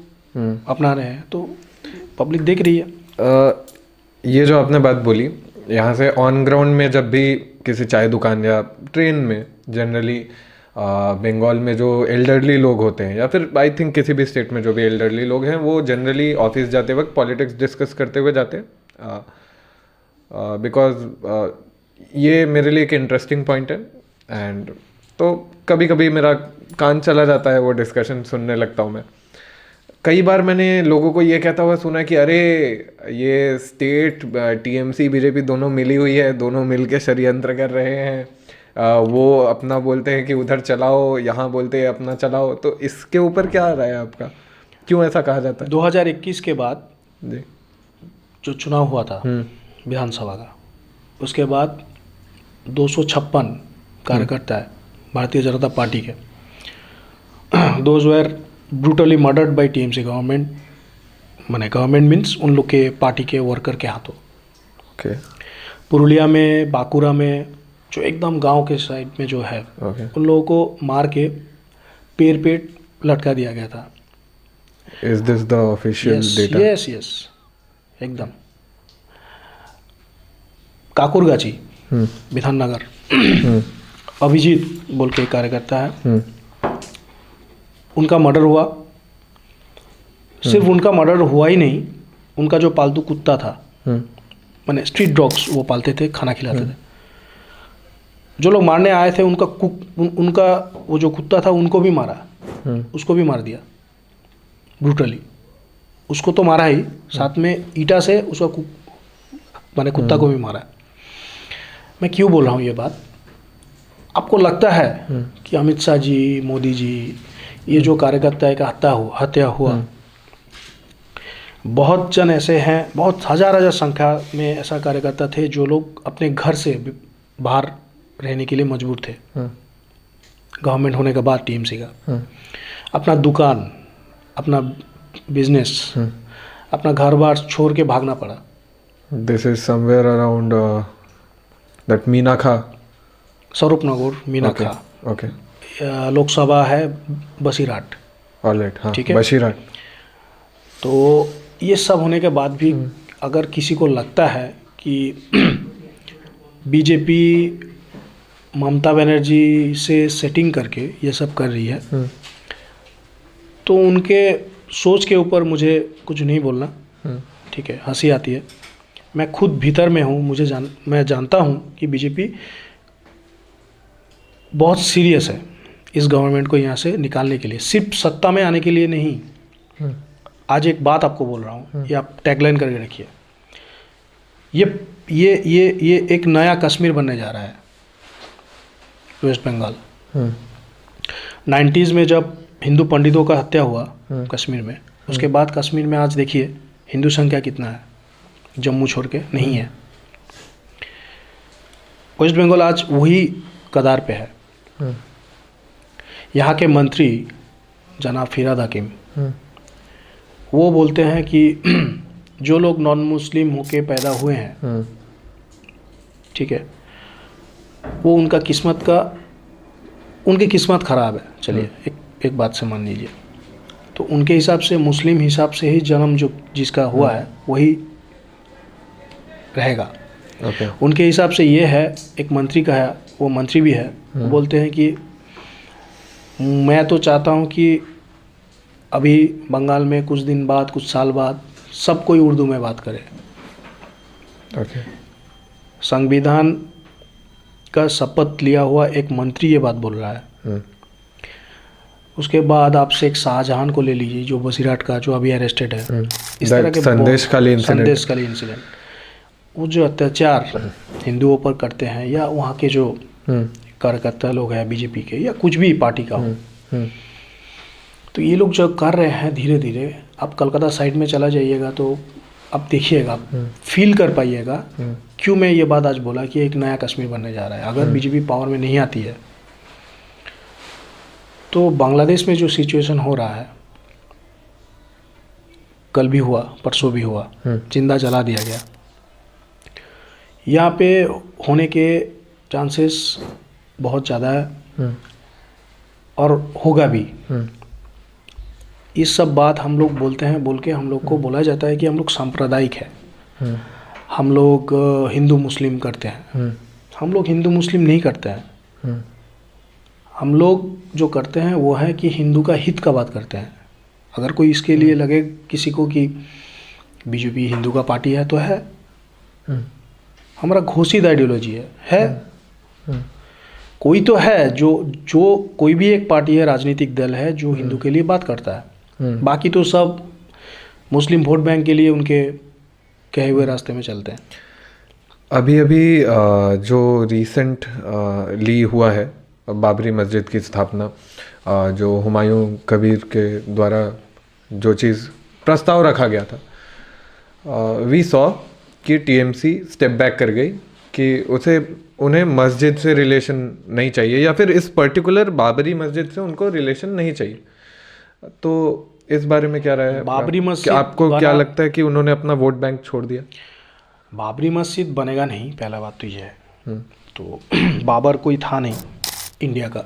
अपना रहे हैं, तो पब्लिक देख रही है। ये जो आपने बात बोली, यहाँ से ऑन ग्राउंड में जब भी किसी चाय दुकान या ट्रेन में जनरली बंगाल में जो एल्डरली लोग होते हैं, या फिर आई थिंक किसी भी स्टेट में जो भी एल्डरली लोग हैं, वो जनरली ऑफिस जाते वक्त पॉलिटिक्स डिस्कस करते हुए जाते हैं। बिकॉज ये मेरे लिए एक इंटरेस्टिंग पॉइंट है, एंड तो कभी कभी मेरा कान चला जाता है, वो डिस्कशन सुनने लगता हूँ मैं। कई बार मैंने लोगों को ये कहता हुआ सुना कि अरे ये स्टेट टीएमसी बीजेपी दोनों मिली हुई है, दोनों मिलके षड्यंत्र कर रहे हैं, वो अपना बोलते हैं कि उधर चलाओ, यहाँ बोलते हैं अपना चलाओ। तो इसके ऊपर क्या आ रहा है आपका? क्यों ऐसा कहा जाता है? 2021 के बाद जी जो चुनाव हुआ था विधानसभा का, उसके बाद 256 कार्यकर्ता है भारतीय जनता पार्टी के, those were brutally murdered by TMC government. माने गवर्नमेंट मीन्स उन लोग के पार्टी के वर्कर के हाथों। ओके। पुरुलिया में, बांकुरा में, जो एकदम गांव के साइड में जो है, उन लोगों को मार के पेड़ पे लटका दिया गया था। Is this the official data? Yes. एकदम। काकुरगाची विधाननगर, अभिजीत बोल के एक कार्यकर्ता है, उनका मर्डर हुआ। सिर्फ उनका मर्डर हुआ ही नहीं, उनका जो पालतू कुत्ता था, माने स्ट्रीट डॉग्स वो पालते थे, खाना खिलाते थे, जो लोग मारने आए थे उनका वो जो कुत्ता था उनको भी मारा, उसको भी मार दिया ब्रूटली। उसको तो मारा ही, साथ में ईटा से उसका माने कुत्ता को भी मारा। मैं क्यों बोल रहा हूँ ये बात? आपको लगता है कि अमित शाह जी, मोदी जी, ये जो कार्यकर्ता का हत्या हुआ, बहुत जन ऐसे हैं, बहुत हजार संख्या में ऐसा कार्यकर्ता थे जो लोग अपने घर से बाहर रहने के लिए मजबूर थे गवर्नमेंट होने के बाद, टीएमसी का। अपना दुकान, अपना बिजनेस, अपना घर बार छोड़ के भागना पड़ा। This is somewhere around that Minakha, Swarupnagar, Minakha. Okay. Lok Sabha है बसीरहाट। ऑलराइट, हाँ, ठीक है, बसीरहाट। तो ये सब होने के बाद भी अगर किसी को लगता है कि बीजेपी ममता बनर्जी से सेटिंग करके ये सब कर रही है, तो उनके सोच के ऊपर मुझे कुछ नहीं बोलना, ठीक है। हंसी आती है, मैं खुद भीतर में हूँ, मैं जानता हूँ कि बीजेपी बहुत सीरियस है इस गवर्नमेंट को यहाँ से निकालने के लिए, सिर्फ सत्ता में आने के लिए नहीं। आज एक बात आपको बोल रहा हूँ, ये आप टैगलाइन करके रखिए, ये एक नया कश्मीर बनने जा रहा है, वेस्ट बंगाल। 90s में जब हिंदू पंडितों का हत्या हुआ कश्मीर में, उसके बाद कश्मीर में आज देखिए हिंदू संख्या कितना है, जम्मू छोड़ के नहीं है। वेस्ट बंगाल आज वही कगार पे है। यहाँ के मंत्री जनाब फिराद हकीम वो बोलते हैं कि जो लोग नॉन मुस्लिम होके पैदा हुए हैं, ठीक है, वो उनकी किस्मत खराब है। चलिए एक बात से मान लीजिए, तो उनके हिसाब से, मुस्लिम हिसाब से ही जन्म जो जिसका हुआ है वही रहेगा। उनके हिसाब से ये है, एक मंत्री का है, वो मंत्री भी है, वो बोलते हैं कि मैं तो चाहता हूँ कि अभी बंगाल में कुछ दिन बाद, कुछ साल बाद सब कोई उर्दू में बात करे। संविधान का शपथ लिया हुआ एक मंत्री ये बात बोल रहा है। उसके बाद आपसे एक शाहजहां को ले लीजिए, जो बसीरहाट का, जो अभी अरेस्टेड है। इस तरह के संदेशखाली इंसिडेंट, वो जो अत्याचार हिंदुओं पर करते हैं, या वहाँ के जो कार्यकर्ता लोग हैं बीजेपी के, या कुछ भी पार्टी का हो, तो ये लोग जो कर रहे हैं धीरे धीरे, आप कलकत्ता साइड में चला जाइएगा तो आप देखिएगा, फील कर पाइएगा क्यों मैं ये बात आज बोला कि एक नया कश्मीर बनने जा रहा है। अगर बीजेपी पावर में नहीं आती है तो बांग्लादेश में जो सिचुएशन हो रहा है, कल भी हुआ, परसों भी हुआ, जिंदा जला दिया गया, यहाँ पे होने के चांसेस बहुत ज़्यादा है और होगा भी। इस सब बात हम लोग बोलते हैं, बोल के हम लोग को बोला जाता है कि हम लोग सांप्रदायिक है, हम लोग हिंदू मुस्लिम करते हैं। हम लोग हिंदू मुस्लिम नहीं करते हैं। हम लोग जो करते हैं वो है कि हिंदू का हित का बात करते हैं। अगर कोई इसके लिए लगे किसी को कि बीजेपी हिंदू का पार्टी है, तो है, हमारा घोषित आइडियोलॉजी है। कोई तो है जो कोई भी एक पार्टी है, राजनीतिक दल है जो हिंदू के लिए बात करता है, बाकी तो सब मुस्लिम वोट बैंक के लिए उनके कहे हुए रास्ते में चलते हैं। अभी जो रिसेंट ली हुआ है बाबरी मस्जिद की स्थापना, जो हुमायूं कबीर के द्वारा जो चीज़ प्रस्ताव रखा गया था, वी सॉ कि टीएमसी स्टेप बैक कर गई कि उन्हें मस्जिद से रिलेशन नहीं चाहिए, या फिर इस पर्टिकुलर बाबरी मस्जिद से उनको रिलेशन नहीं चाहिए। तो इस बारे में क्या राय है बाबरी मस्जिद, आपको क्या लगता है कि उन्होंने अपना वोट बैंक छोड़ दिया? बाबरी मस्जिद बनेगा नहीं, पहला बात तो ये है। तो बाबर कोई था नहीं इंडिया का,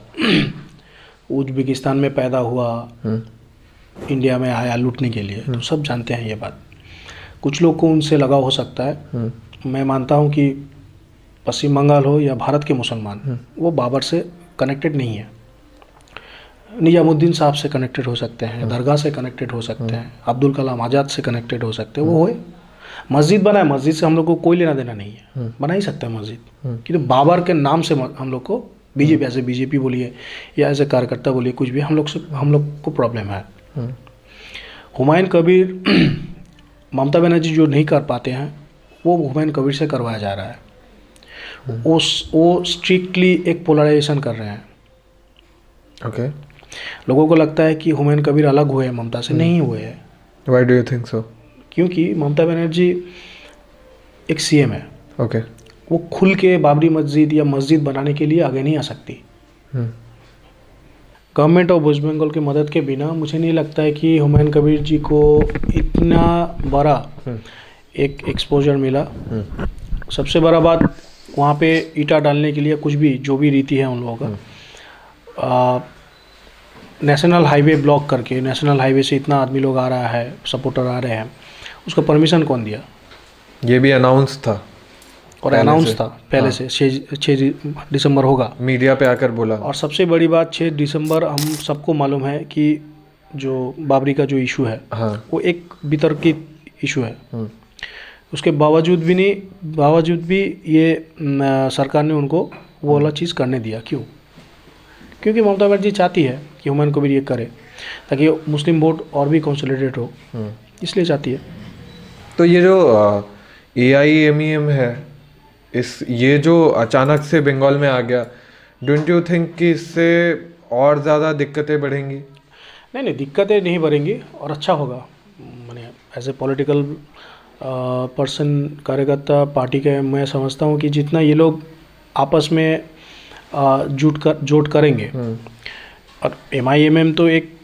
उज्बेकिस्तान में पैदा हुआ, इंडिया में आया लूटने के लिए, तो सब जानते हैं ये बात। कुछ लोग को उनसे लगाव हो सकता है। मैं मानता हूँ कि पश्चिम बंगाल हो या भारत के मुसलमान, वो बाबर से कनेक्टेड नहीं है। निजामुद्दीन साहब से कनेक्टेड हो सकते हैं, दरगाह से कनेक्टेड हो सकते हैं, अब्दुल कलाम आज़ाद से कनेक्टेड हो सकते हैं, वो होए। मस्जिद बनाए, मस्जिद से हम लोग को कोई लेना देना नहीं है, बना ही सकते हैं मस्जिद, किंतु बाबर के नाम से हम लोग को बीजेपी, ऐसे बीजेपी बोलिए या ऐसे कार्यकर्ता बोलिए, कुछ भी हम लोग को प्रॉब्लम है। हुमायूं कबीर ममता बनर्जी जो नहीं कर पाते हैं, वो हुमायूं कबीर से करवाया जा रहा है। वो स्ट्रिक्टली एक पोलराइजेशन कर रहे हैं। ओके, लोगों को लगता है कि हुमायूं कबीर अलग हुए हैं ममता से, नहीं हुए हैं। Why do you think so? क्योंकि ममता बनर्जी एक सीएम है। ओके, वो खुल के बाबरी मस्जिद या मस्जिद बनाने के लिए आगे नहीं आ सकती। गवर्नमेंट ऑफ वेस्ट बंगाल की मदद के बिना मुझे नहीं लगता है कि हुमायूं कबीर जी को इतना बड़ा एक एक्सपोजर मिला। सबसे बड़ा बात, वहाँ पे ईंटा डालने के लिए कुछ भी जो भी रीति है उन लोगों का, नेशनल हाईवे ब्लॉक करके, नेशनल हाईवे से इतना आदमी लोग आ रहा है, सपोर्टर आ रहे हैं, उसका परमिशन कौन दिया? ये भी अनाउंस था और अनाउंस था पहले से 6 दिसंबर होगा, मीडिया पे आकर बोला। और सबसे बड़ी बात 6 दिसंबर हम सबको मालूम है कि जो बाबरी का जो इशू है, वो एक वितर्कित इशू है। उसके बावजूद भी ये सरकार ने उनको वो वाला चीज़ करने दिया। क्यों? क्योंकि ममता बनर्जी चाहती है कि हुमायूं कबीर ये करे ताकि मुस्लिम वोट और भी कंसोलिडेट हो, इसलिए चाहती है। तो ये जो AIMEM है, ये जो अचानक से बंगाल में आ गया, डोंट यू थिंक कि इससे और ज़्यादा दिक्कतें बढ़ेंगी? नहीं, दिक्कतें नहीं बढ़ेंगी और अच्छा होगा। मैंने एज ए पॉलिटिकल पर्सन, कार्यकर्ता पार्टी के, मैं समझता हूँ कि जितना ये लोग आपस में जोट करेंगे, और MIMM तो एक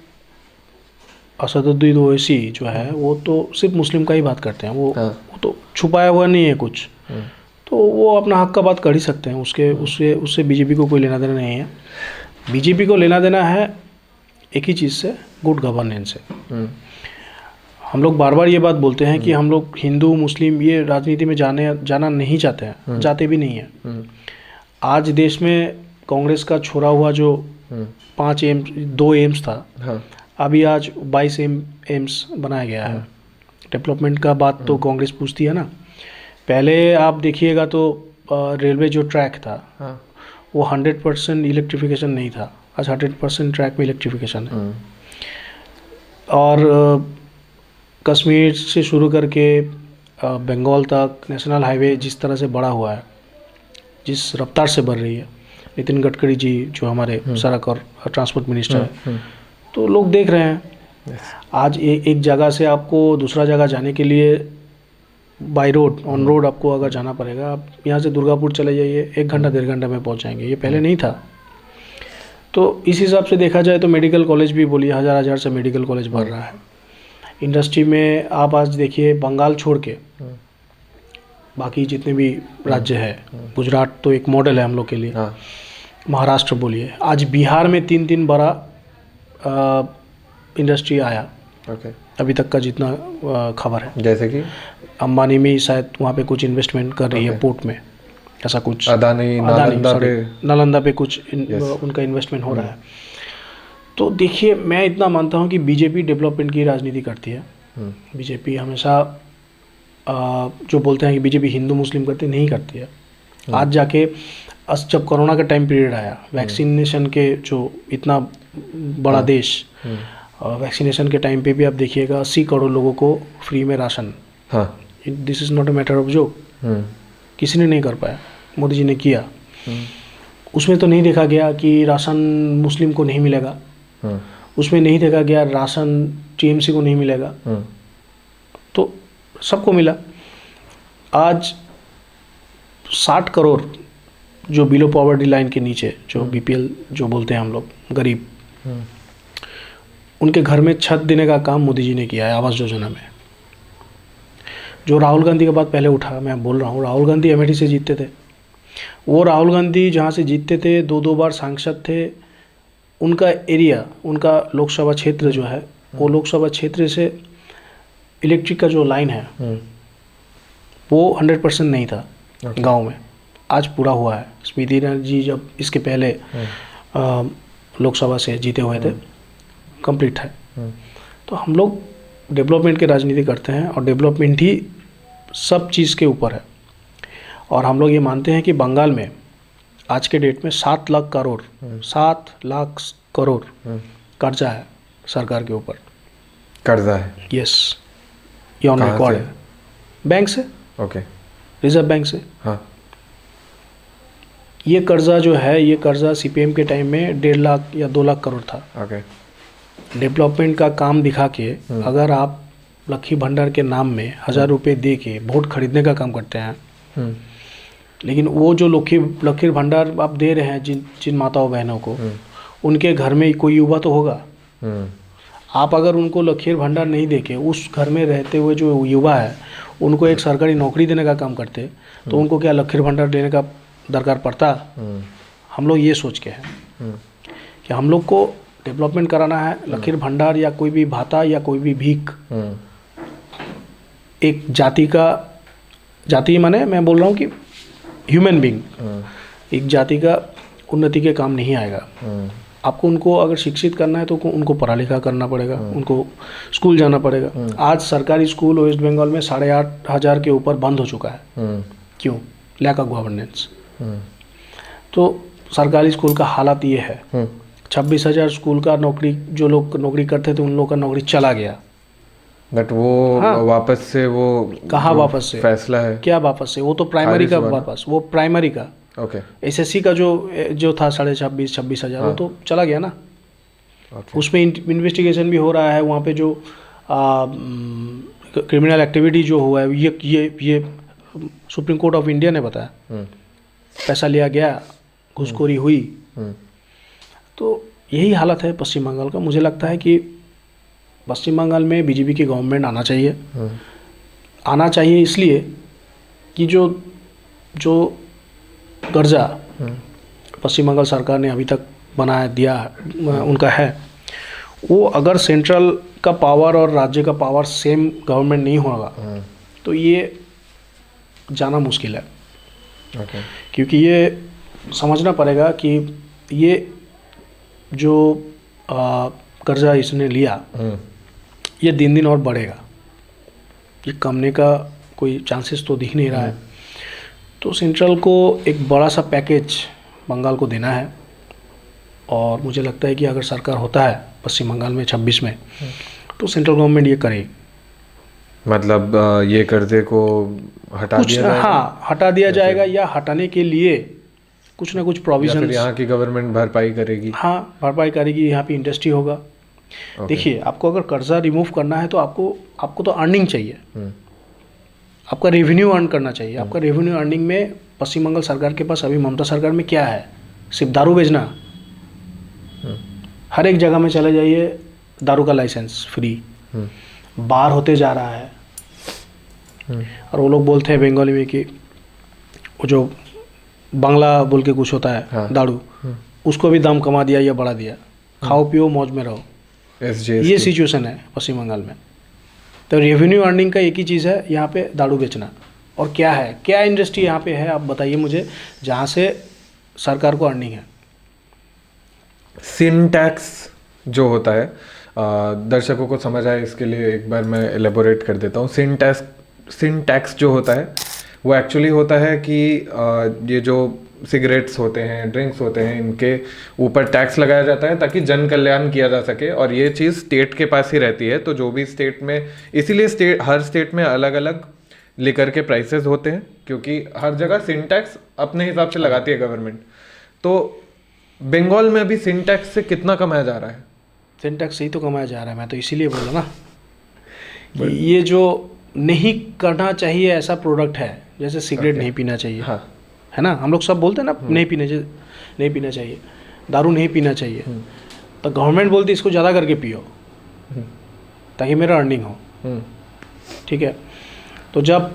असदुद्दीन ओवैसी जो है, वो तो सिर्फ मुस्लिम का ही बात करते हैं। वो तो छुपाया हुआ नहीं है कुछ, तो वो अपना हक का बात कर ही सकते हैं। उससे बीजेपी को कोई लेना देना नहीं है। बीजेपी को लेना देना है एक ही चीज़ से, गुड गवर्नेंस से। हम लोग बार बार ये बात बोलते हैं कि हम लोग हिंदू मुस्लिम ये राजनीति में जाना नहीं चाहते हैं, जाते भी नहीं हैं। आज देश में कांग्रेस का छोड़ा हुआ जो 2 एम्स था, अभी आज 22 एम्स बनाया गया है। डेवलपमेंट का बात तो कांग्रेस पूछती है ना। पहले आप देखिएगा तो रेलवे जो ट्रैक था, वो 100% इलेक्ट्रिफिकेशन नहीं था, आज 100% ट्रैक में इलेक्ट्रिफिकेशन है। और कश्मीर से शुरू करके बंगाल तक नेशनल हाईवे जिस तरह से बढ़ा हुआ है, जिस रफ्तार से बढ़ रही है, नितिन गडकरी जी जो हमारे सड़क और ट्रांसपोर्ट मिनिस्टर है, तो लोग देख रहे हैं। आज एक जगह से आपको दूसरा जगह जाने के लिए बाय रोड, ऑन रोड आपको अगर जाना पड़ेगा, आप यहाँ से दुर्गापुर चले जाइए, 1 घंटा 1.5 घंटा में पहुँच जाएंगे। ये पहले नहीं था। तो इस हिसाब से देखा जाए तो मेडिकल कॉलेज भी बोलिए, हज़ार से मेडिकल कॉलेज बढ़ रहा है। इंडस्ट्री में आप आज देखिए, बंगाल छोड़ के बाकी जितने भी राज्य है, गुजरात तो एक मॉडल है हम लोग के लिए, महाराष्ट्र बोलिए, आज बिहार में 3 बड़ा इंडस्ट्री आया अभी तक का जितना खबर है। जैसे कि अंबानी में शायद वहाँ पे कुछ इन्वेस्टमेंट कर रही है पोर्ट में, ऐसा कुछ। अदानी नालंदा पे कुछ उनका इन्वेस्टमेंट हो रहा है। तो देखिए, मैं इतना मानता हूँ कि बीजेपी डेवलपमेंट की राजनीति करती है। बीजेपी हमेशा जो बोलते हैं कि बीजेपी हिंदू मुस्लिम करती, नहीं करती है। आज जाके जब कोरोना का टाइम पीरियड आया, वैक्सीनेशन के जो इतना बड़ा देश, वैक्सीनेशन के टाइम पे भी आप देखिएगा 80 करोड़ लोगों को फ्री में ration. This is not a matter of joke. किसी ने नहीं कर पाया, मोदी जी ने किया। उसमें तो नहीं देखा गया कि राशन मुस्लिम को नहीं मिलेगा, उसमें नहीं देखा गया राशन TMC को नहीं मिलेगा, तो सबको मिला। आज 60 करोड़ जो बिलो पॉवर्टी लाइन के नीचे, जो BPL जो बोलते हैं हम लोग, गरीब, उनके घर में छत देने का काम मोदी जी ने किया है आवास योजना में। जो राहुल गांधी के बाद पहले उठा, मैं बोल रहा हूँ, राहुल गांधी अमेठी से जीतते थे। वो राहुल गांधी जहाँ से जीतते थे, 2 बार सांसद थे, उनका एरिया, उनका लोकसभा क्षेत्र जो है, वो लोकसभा क्षेत्र से इलेक्ट्रिक का जो लाइन है वो 100% नहीं था गांव में, आज पूरा हुआ है। स्मृति ईरानी जी जब इसके पहले लोकसभा से जीते हुए थे, कंप्लीट है। तो हम लोग डेवलपमेंट की राजनीति करते हैं और डेवलपमेंट ही सब चीज़ के ऊपर है। और हम लोग ये मानते हैं कि बंगाल में आज के डेट में 7 लाख करोड़ कर्जा है सरकार के ऊपर। कर्जा है? यस, ये ऑन रिकॉर्ड है। बैंक से, ओके, रिजर्व बैंक से। हाँ। ये कर्जा जो है, ये कर्जा सीपीएम के टाइम में 1.5 लाख या 2 लाख करोड़ था। ओके। डेवलपमेंट का काम दिखा के अगर आप लक्ष्मी भंडार के नाम में 1000 रुपये दे के वोट खरीदने का काम करते हैं, लेकिन वो जो लक्ष्मी भंडार आप दे रहे हैं जिन माताओं बहनों को, उनके घर में कोई युवा तो होगा। आप अगर उनको लक्ष्मी भंडार नहीं देके उस घर में रहते हुए जो युवा है उनको एक सरकारी नौकरी देने का काम करते, तो उनको क्या लक्ष्मी भंडार देने का दरकार पड़ता? हम लोग ये सोच के हैं कि हम लोग को डेवलपमेंट कराना है। लक्ष्मी भंडार या कोई भी भाता या कोई भी भीख एक जाति माने मैं बोल रहा हूँ कि ह्यूमन बीइंग, एक जाति का उन्नति के काम नहीं आएगा। आपको उनको अगर शिक्षित करना है तो उनको पढ़ा लिखा करना पड़ेगा, उनको स्कूल जाना पड़ेगा। आज सरकारी स्कूल वेस्ट बंगाल में 8,500 के ऊपर बंद हो चुका है। क्यों? Lack of governance. तो सरकारी स्कूल का हालत ये है। 26,000 स्कूल का नौकरी, जो लोग नौकरी करते थे उन लोगों का नौकरी चला गया। बट वो वापस से, वो कहाँ वापस से? फैसला है क्या वापस से? वो तो प्राइमरी का वापस, वो प्राइमरी का ओके। एसएससी का जो था 26,000 वो तो चला गया ना। उसमें इन्वेस्टिगेशन भी हो रहा है। वहाँ पे जो क्रिमिनल एक्टिविटी जो हुआ है, ये सुप्रीम कोर्ट ऑफ इंडिया ने बताया। पैसा लिया गया, घूसखोरी हुई। तो यही हालत है पश्चिम बंगाल का। मुझे लगता है कि पश्चिम बंगाल में बीजेपी की गवर्नमेंट आना चाहिए। आना चाहिए इसलिए कि जो कर्जा पश्चिम बंगाल सरकार ने अभी तक बनाया दिया उनका है, वो अगर सेंट्रल का पावर और राज्य का पावर सेम गवर्नमेंट नहीं होगा तो ये जाना मुश्किल है। क्योंकि ये समझना पड़ेगा कि ये जो कर्जा इसने लिया ये दिन दिन और बढ़ेगा, ये कमने का कोई चांसेस तो दिख नहीं रहा है। तो सेंट्रल को एक बड़ा सा पैकेज बंगाल को देना है। और मुझे लगता है कि अगर सरकार होता है पश्चिम बंगाल में 26 में, तो सेंट्रल गवर्नमेंट ये करेगी। मतलब ये कर्जे को हटा दिया जाएगा? हाँ, हटा दिया जाएगा, या हटाने के लिए कुछ ना कुछ प्रोविजन। यहाँ की गवर्नमेंट भरपाई करेगी? हाँ, भरपाई करेगी। यहाँ पे इंडस्ट्री होगा। देखिए, आपको अगर कर्जा रिमूव करना है तो आपको तो अर्निंग चाहिए, आपका रेवेन्यू अर्न करना चाहिए। आपका रेवेन्यू अर्निंग में पश्चिम बंगाल सरकार के पास, अभी ममता सरकार में क्या है? सिर्फ दारू बेचना। हर एक जगह में चले जाइए, दारू का लाइसेंस फ्री, बार होते जा रहा है। और वो लोग बोलते हैं बंगाली में कि वो जो बांग्ला बोल के कुछ होता है, हाँ, दारू, उसको भी दाम कमा दिया या बढ़ा दिया। खाओ पियो मौज में रहो, ये सिचुएशन है पश्चिम बंगाल में। तो रेवेन्यू अर्निंग का एक ही चीज़ है यहाँ पे, दारू बेचना। और क्या है, क्या इंडस्ट्री यहाँ पे है आप बताइए मुझे, जहाँ से सरकार को अर्निंग है? सिन टैक्स जो होता है, दर्शकों को समझ आए इसके लिए एक बार मैं एलेबोरेट कर देता हूँ। सिन टैक्स जो होता है वो एक्चुअली होता है कि ये जो सिगरेट्स होते हैं, ड्रिंक्स होते हैं, इनके ऊपर टैक्स लगाया जाता है ताकि जन कल्याण किया जा सके। और ये चीज़ स्टेट के पास ही रहती है। तो जो भी स्टेट में, इसीलिए हर स्टेट में अलग अलग लिकर के प्राइसेस होते हैं, क्योंकि हर जगह सिन टैक्स अपने हिसाब से लगाती है गवर्नमेंट। तो बंगाल में अभी सिन टैक्स से कितना कमाया जा रहा है? सिन टैक्स से ही तो कमाया जा रहा है। मैं तो इसीलिए बोला ना, ये जो नहीं करना चाहिए ऐसा प्रोडक्ट है, जैसे सिगरेट नहीं पीना चाहिए, हाँ, है ना। हम लोग सब बोलते हैं ना, नहीं पीना चाहिए, दारू नहीं पीना चाहिए। तो गवर्नमेंट बोलती है इसको ज़्यादा करके पियो ताकि मेरा अर्निंग हो। ठीक है। तो जब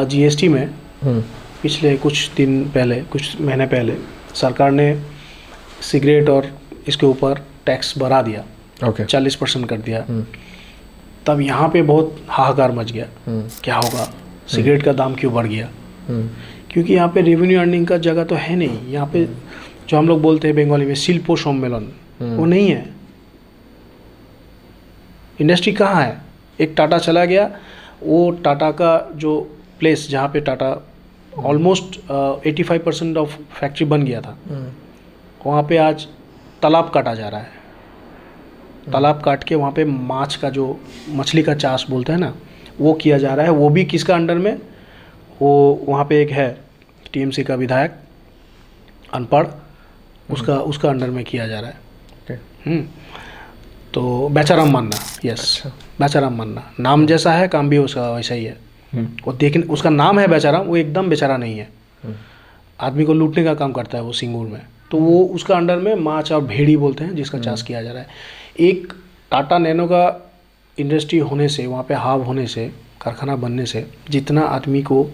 जीएसटी में पिछले कुछ दिन पहले, कुछ महीने पहले सरकार ने सिगरेट और इसके ऊपर टैक्स बढ़ा दिया, 40% कर दिया, तब यहाँ पे बहुत हाहाकार मच गया। क्या होगा, सिगरेट का दाम क्यों बढ़ गया? क्योंकि यहाँ पे रेवेन्यू अर्निंग का जगह तो है नहीं। यहाँ पे जो हम लोग बोलते हैं बंगाली में शिल्पो सम्मेलन, वो नहीं है। इंडस्ट्री कहाँ है? एक टाटा चला गया, वो टाटा का जो प्लेस जहाँ पे टाटा ऑलमोस्ट 85% ऑफ फैक्ट्री बन गया था, वहाँ पे आज तालाब काटा जा रहा है। तालाब काट के वहाँ पे माछ का जो मछली का चाष बोलते हैं ना, वो किया जा रहा है। वो भी किसका अंडर में? वो वहाँ पे एक है टीएमसी का विधायक अनपढ़, उसका अंडर में किया जा रहा है। तो बेचाराम मानना, यस, बेचाराम मानना नाम जैसा है, काम भी उसका वैसा ही है। वो देखने उसका नाम है बेचाराम, वो एकदम बेचारा नहीं है। आदमी को लूटने का काम करता है वो सिंगूर में। तो वो उसका अंडर में माछ और भेड़ी बोलते हैं जिसका चाष किया जा रहा है। एक टाटा नैनो का इंडस्ट्री होने से, वहाँ पे हाब होने से, कारखाना बनने से जितना आदमी को,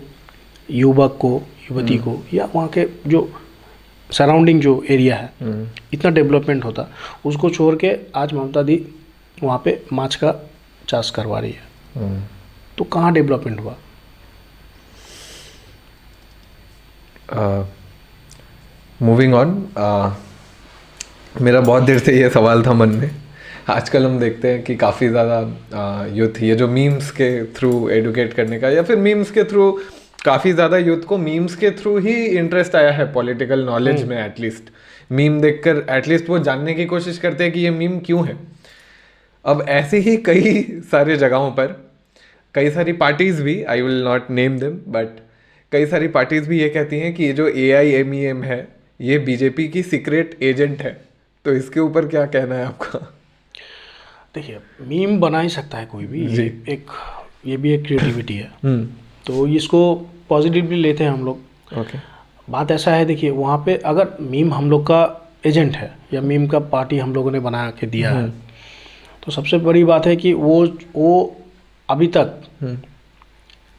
युवक को, युवती को, या वहाँ के जो सराउंडिंग जो एरिया है, इतना डेवलपमेंट होता, उसको छोड़ के आज ममता दी वहाँ पे माछ का चाष करवा रही है। तो कहाँ डेवलपमेंट हुआ? मूविंग ऑन, मेरा बहुत देर से ये सवाल था मन में। आजकल हम देखते हैं कि काफ़ी ज़्यादा यूथ ये जो मीम्स के थ्रू एडुकेट करने का, या फिर मीम्स के थ्रू, काफ़ी ज़्यादा यूथ को मीम्स के थ्रू ही इंटरेस्ट आया है पॉलिटिकल नॉलेज में। एटलीस्ट मीम देखकर एटलीस्ट वो जानने की कोशिश करते हैं कि ये मीम क्यों है। अब ऐसे ही कई सारे जगहों पर कई सारी पार्टीज़ भी, I will not name them, but कई सारी पार्टीज़ भी ये कहती हैं कि ये जो AIMEM है ये बीजेपी की सीक्रेट एजेंट है। तो इसके ऊपर क्या कहना है आपका? देखिए, मीम बना ही सकता है कोई भी, ये भी एक क्रिएटिविटी है। तो इसको पॉजिटिवली लेते हैं हम लोग। ओके, बात ऐसा है, देखिए वहाँ पे अगर मीम हम लोग का एजेंट है या मीम का पार्टी हम लोगों ने बना के दिया है, तो सबसे बड़ी बात है कि वो अभी तक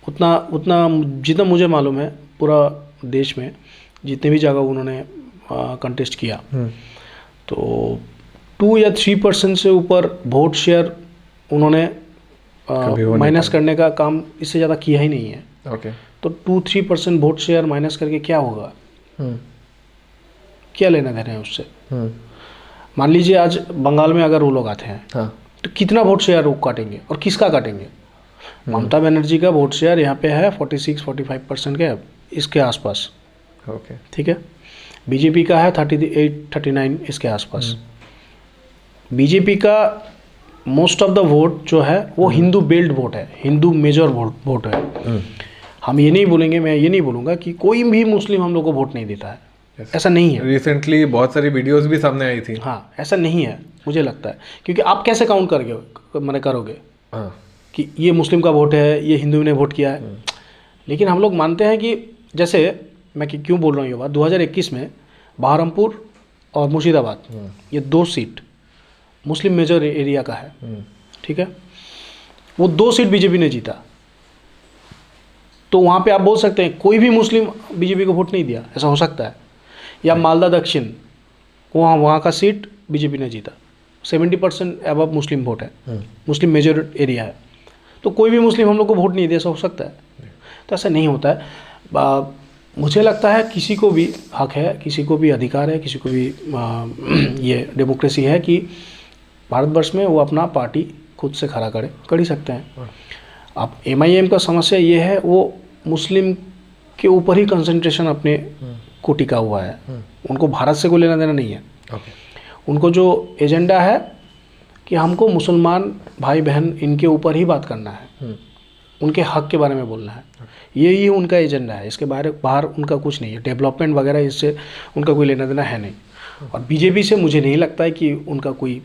उतना जितना मुझे मालूम है, पूरा देश में जितने भी जगह उन्होंने कंटेस्ट किया, तो 2 या 3% से ऊपर वोट शेयर उन्होंने माइनस करने का काम इससे ज़्यादा किया ही नहीं है। ओके, तो 2-3% वोट शेयर माइनस करके क्या होगा? क्या लेना देना है उससे? मान लीजिए आज बंगाल में अगर वो लोग आते हैं, तो कितना वोट शेयर वो काटेंगे और किसका काटेंगे? ममता बनर्जी का वोट शेयर यहाँ पे है 46-45% के इसके आसपास। ओके, ठीक है। बीजेपी का है 38-39 इसके आसपास। बीजेपी का मोस्ट ऑफ द वोट जो है वो हिंदू बेल्ट वोट है, हिंदू मेजर वोट है। हम ये नहीं बोलेंगे, मैं ये नहीं बोलूँगा कि कोई भी मुस्लिम हम लोग को वोट नहीं देता है, ऐसा नहीं है। रिसेंटली बहुत सारी वीडियोस भी सामने आई थी। हाँ, ऐसा नहीं है मुझे लगता है, क्योंकि आप कैसे काउंट करोगे कि ये मुस्लिम का वोट है, ये हिंदू ने वोट किया है। लेकिन हम लोग मानते हैं कि जैसे मैं क्यों बोल रहा हूँ ये बात, 2021 में बहरमपुर और मुर्शिदाबाद ये 2 सीट मुस्लिम मेजर एरिया का है, ठीक है। वो 2 सीट बीजेपी ने जीता। तो वहाँ पे आप बोल सकते हैं कोई भी मुस्लिम बीजेपी को वोट नहीं दिया, ऐसा हो सकता है। या मालदा दक्षिण, वहाँ का सीट बीजेपी ने जीता, 70% अबव मुस्लिम वोट है, मुस्लिम मेजर एरिया है। तो कोई भी मुस्लिम हम लोग को वोट नहीं दे, ऐसा हो सकता है? तो ऐसा नहीं होता है। मुझे लगता है किसी को भी हक है, किसी को भी अधिकार है, किसी को भी ये डेमोक्रेसी है कि भारतवर्ष में वो अपना पार्टी खुद से खड़ा कर ही सकते हैं। अब MIM का समस्या ये है, वो मुस्लिम के ऊपर ही कंसंट्रेशन अपने को टिका हुआ है। उनको भारत से कोई लेना देना नहीं है। उनको जो एजेंडा है कि हमको मुसलमान भाई बहन इनके ऊपर ही बात करना है, उनके हक के बारे में बोलना है, यही उनका एजेंडा है। इसके बाहर उनका कुछ नहीं है। डेवलपमेंट वगैरह इससे उनका कोई लेना देना है नहीं। और बीजेपी से मुझे नहीं लगता है कि उनका कोई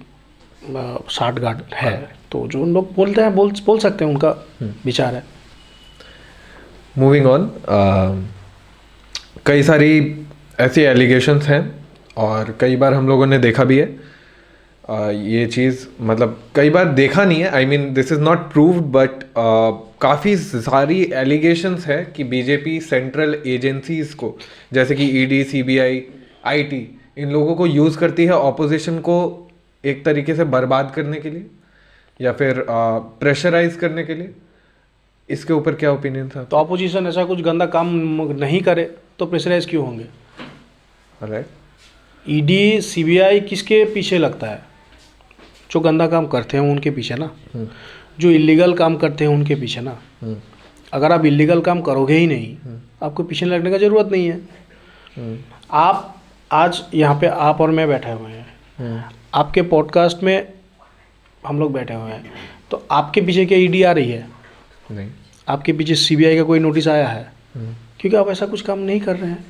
साठगांठ है। तो जो उन लोग बोलते हैं बोल सकते हैं, उनका विचार है। मूविंग ऑन, कई सारी ऐसी एलिगेशंस हैं और कई बार हम लोगों ने देखा भी है ये चीज़, मतलब कई बार देखा नहीं है, I mean this is not proved, but काफ़ी सारी एलिगेशंस है कि बीजेपी सेंट्रल एजेंसीज़ को, जैसे कि ED, CBI, IT, इन लोगों को यूज़ करती है ऑपोजिशन को एक तरीके से बर्बाद करने के लिए या फिर प्रेशराइज करने के लिए। इसके ऊपर क्या ओपिनियन था? तो अपोजिशन ऐसा कुछ गंदा काम नहीं करे तो प्रेशराइज क्यों होंगे? राइट, ईडी सीबीआई किसके पीछे लगता है? जो गंदा काम करते हैं उनके पीछे ना, जो इलीगल काम करते हैं उनके पीछे ना। अगर आप इलीगल काम करोगे ही नहीं, आपको पीछे लगने का ज़रूरत नहीं है। आप आज यहाँ पे आप और मैं बैठे हुए हैं, आपके पॉडकास्ट में हम लोग बैठे हुए हैं, तो आपके पीछे क्या ईडी आ रही है? नहीं। आपके पीछे सीबीआई का कोई नोटिस आया है? क्योंकि आप ऐसा कुछ काम नहीं कर रहे हैं।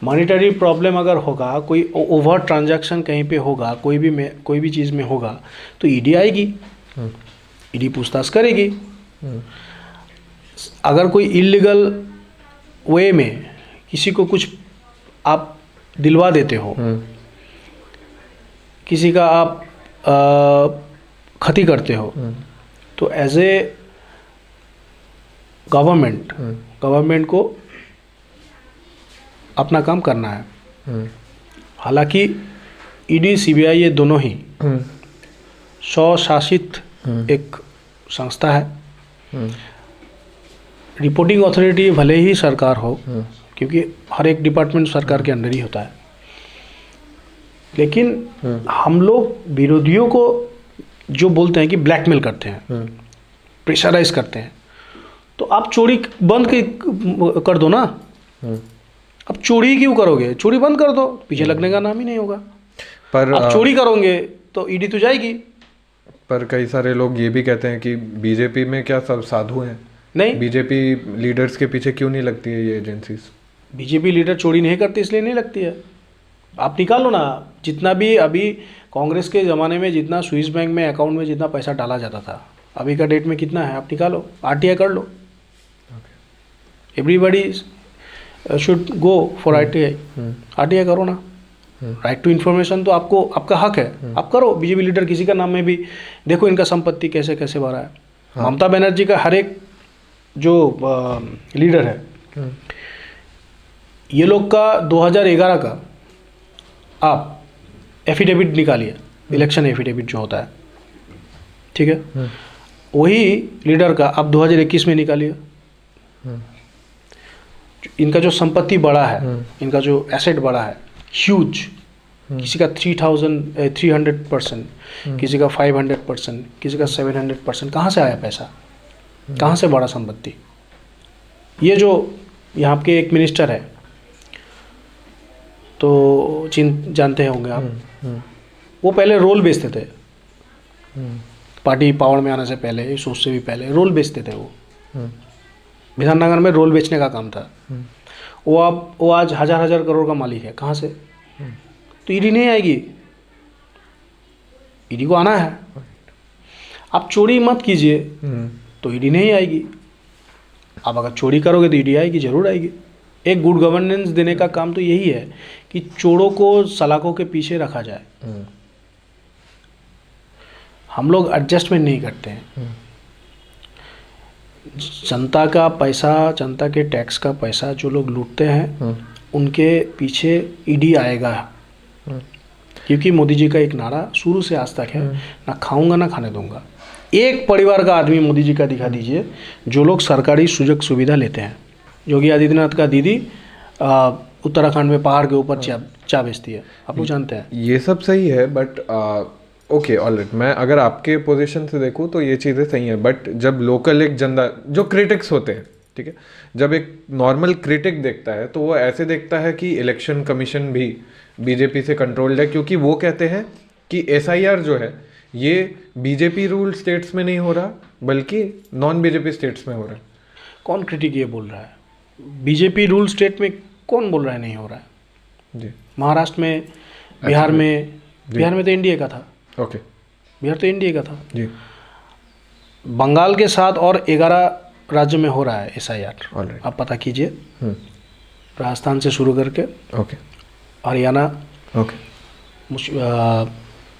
मॉनिटरी प्रॉब्लम अगर होगा, कोई ओवर ट्रांजैक्शन कहीं पे होगा, कोई भी चीज़ में होगा, तो ईडी आएगी, ईडी पूछताछ करेगी। अगर कोई इलीगल वे में किसी को कुछ आप दिलवा देते हो, किसी का आप क्षति करते हो, तो एज ए गवर्नमेंट को अपना काम करना है। हालांकि ईडी सीबीआई ये दोनों ही स्वशासित एक संस्था है। रिपोर्टिंग अथॉरिटी भले ही सरकार हो, क्योंकि हर एक डिपार्टमेंट सरकार के अंडर ही होता है, लेकिन हम लोग विरोधियों को जो बोलते हैं कि ब्लैकमेल करते हैं, प्रेशराइज करते हैं, तो आप चोरी बंद कर दो ना। अब चोरी क्यों करोगे? चोरी बंद कर दो, पीछे लगने का नाम ही नहीं होगा। पर आप चोरी करोगे तो ईडी तो जाएगी। पर कई सारे लोग ये भी कहते हैं कि बीजेपी में क्या सब साधु हैं? नहीं, बीजेपी लीडर्स के पीछे क्यों नहीं लगती है ये एजेंसीज? बीजेपी लीडर चोरी नहीं करती इसलिए नहीं लगती है। आप निकालो ना, जितना भी अभी कांग्रेस के ज़माने में जितना स्विस बैंक में अकाउंट में जितना पैसा डाला जाता था, अभी का डेट में कितना है? आप निकालो, आरटीआई कर लो। Everybody should go for RTI. RTI करो ना। राइट टू इन्फॉर्मेशन तो आपको, आपका हक है, आप करो। बीजेपी लीडर किसी का नाम में भी देखो इनका संपत्ति कैसे कैसे भरा है। ममता बनर्जी का हर एक जो लीडर है, ये लोग का 2011 का आप एफिडेविट निकालिए, इलेक्शन एफिडेविट जो होता है, ठीक है, वही लीडर का आप 2021 में निकालिए। इनका जो संपत्ति बड़ा है, इनका जो एसेट बड़ा है, ह्यूज, किसी का 300%, किसी का 500%, किसी का 700%। कहाँ से आया पैसा? कहाँ से बड़ा संपत्ति? ये जो यहाँ के एक मिनिस्टर है, तो जानते होंगे आप, वो पहले रोल बेचते थे। पार्टी पावर में आने से पहले, इस उससे भी पहले रोल बेचते थे। वो विधाननगर में रोल बेचने का काम था। वो आज हजार करोड़ का मालिक है। कहाँ से? तो ईडी नहीं आएगी, ईडी को आना है। आप चोरी मत कीजिए तो ईडी नहीं आएगी। आप अगर चोरी करोगे तो ईडी आएगी, जरूर आएगी। एक गुड गवर्नेंस देने का काम तो यही है कि चोरों को सलाखों के पीछे रखा जाए। हम लोग एडजस्टमेंट नहीं करते हैं। जनता का पैसा, जनता के टैक्स का पैसा जो लोग लूटते हैं, उनके पीछे ईडी आएगा। क्योंकि मोदी जी का एक नारा शुरू से आज तक है, ना खाऊंगा ना खाने दूंगा। एक परिवार का आदमी मोदी जी का दिखा दीजिए जो लोग सरकारी सुजग सुविधा लेते हैं। योगी आदित्यनाथ का दीदी उत्तराखंड में पहाड़ के ऊपर चा बेचती है, आप लोग जानते हैं। ये सब सही है, बट ओके ऑलराइट, मैं अगर आपके पोजीशन से देखूँ तो ये चीज़ें सही हैं। बट जब लोकल एक जनता, जो क्रिटिक्स होते हैं, ठीक है, जब एक नॉर्मल क्रिटिक देखता है तो वो ऐसे देखता है कि इलेक्शन कमीशन भी बीजेपी से कंट्रोल्ड है, क्योंकि वो कहते हैं कि एसआईआर जो है ये बीजेपी रूल स्टेट्स में नहीं हो रहा बल्कि नॉन बीजेपी स्टेट्स में हो रहा है। कौन क्रिटिक ये बोल रहा है? बीजेपी रूल स्टेट में कौन बोल रहा है नहीं हो रहा है? जी, महाराष्ट्र में, बिहार में, बिहार में तो एनडीए का था। ओके, बिहार तो एनडीए का था जी। बंगाल के साथ और 11 राज्य में हो रहा है एसआईआर। ऑलराइट, आप पता कीजिए, राजस्थान से शुरू करके ओके, हरियाणा, ओके,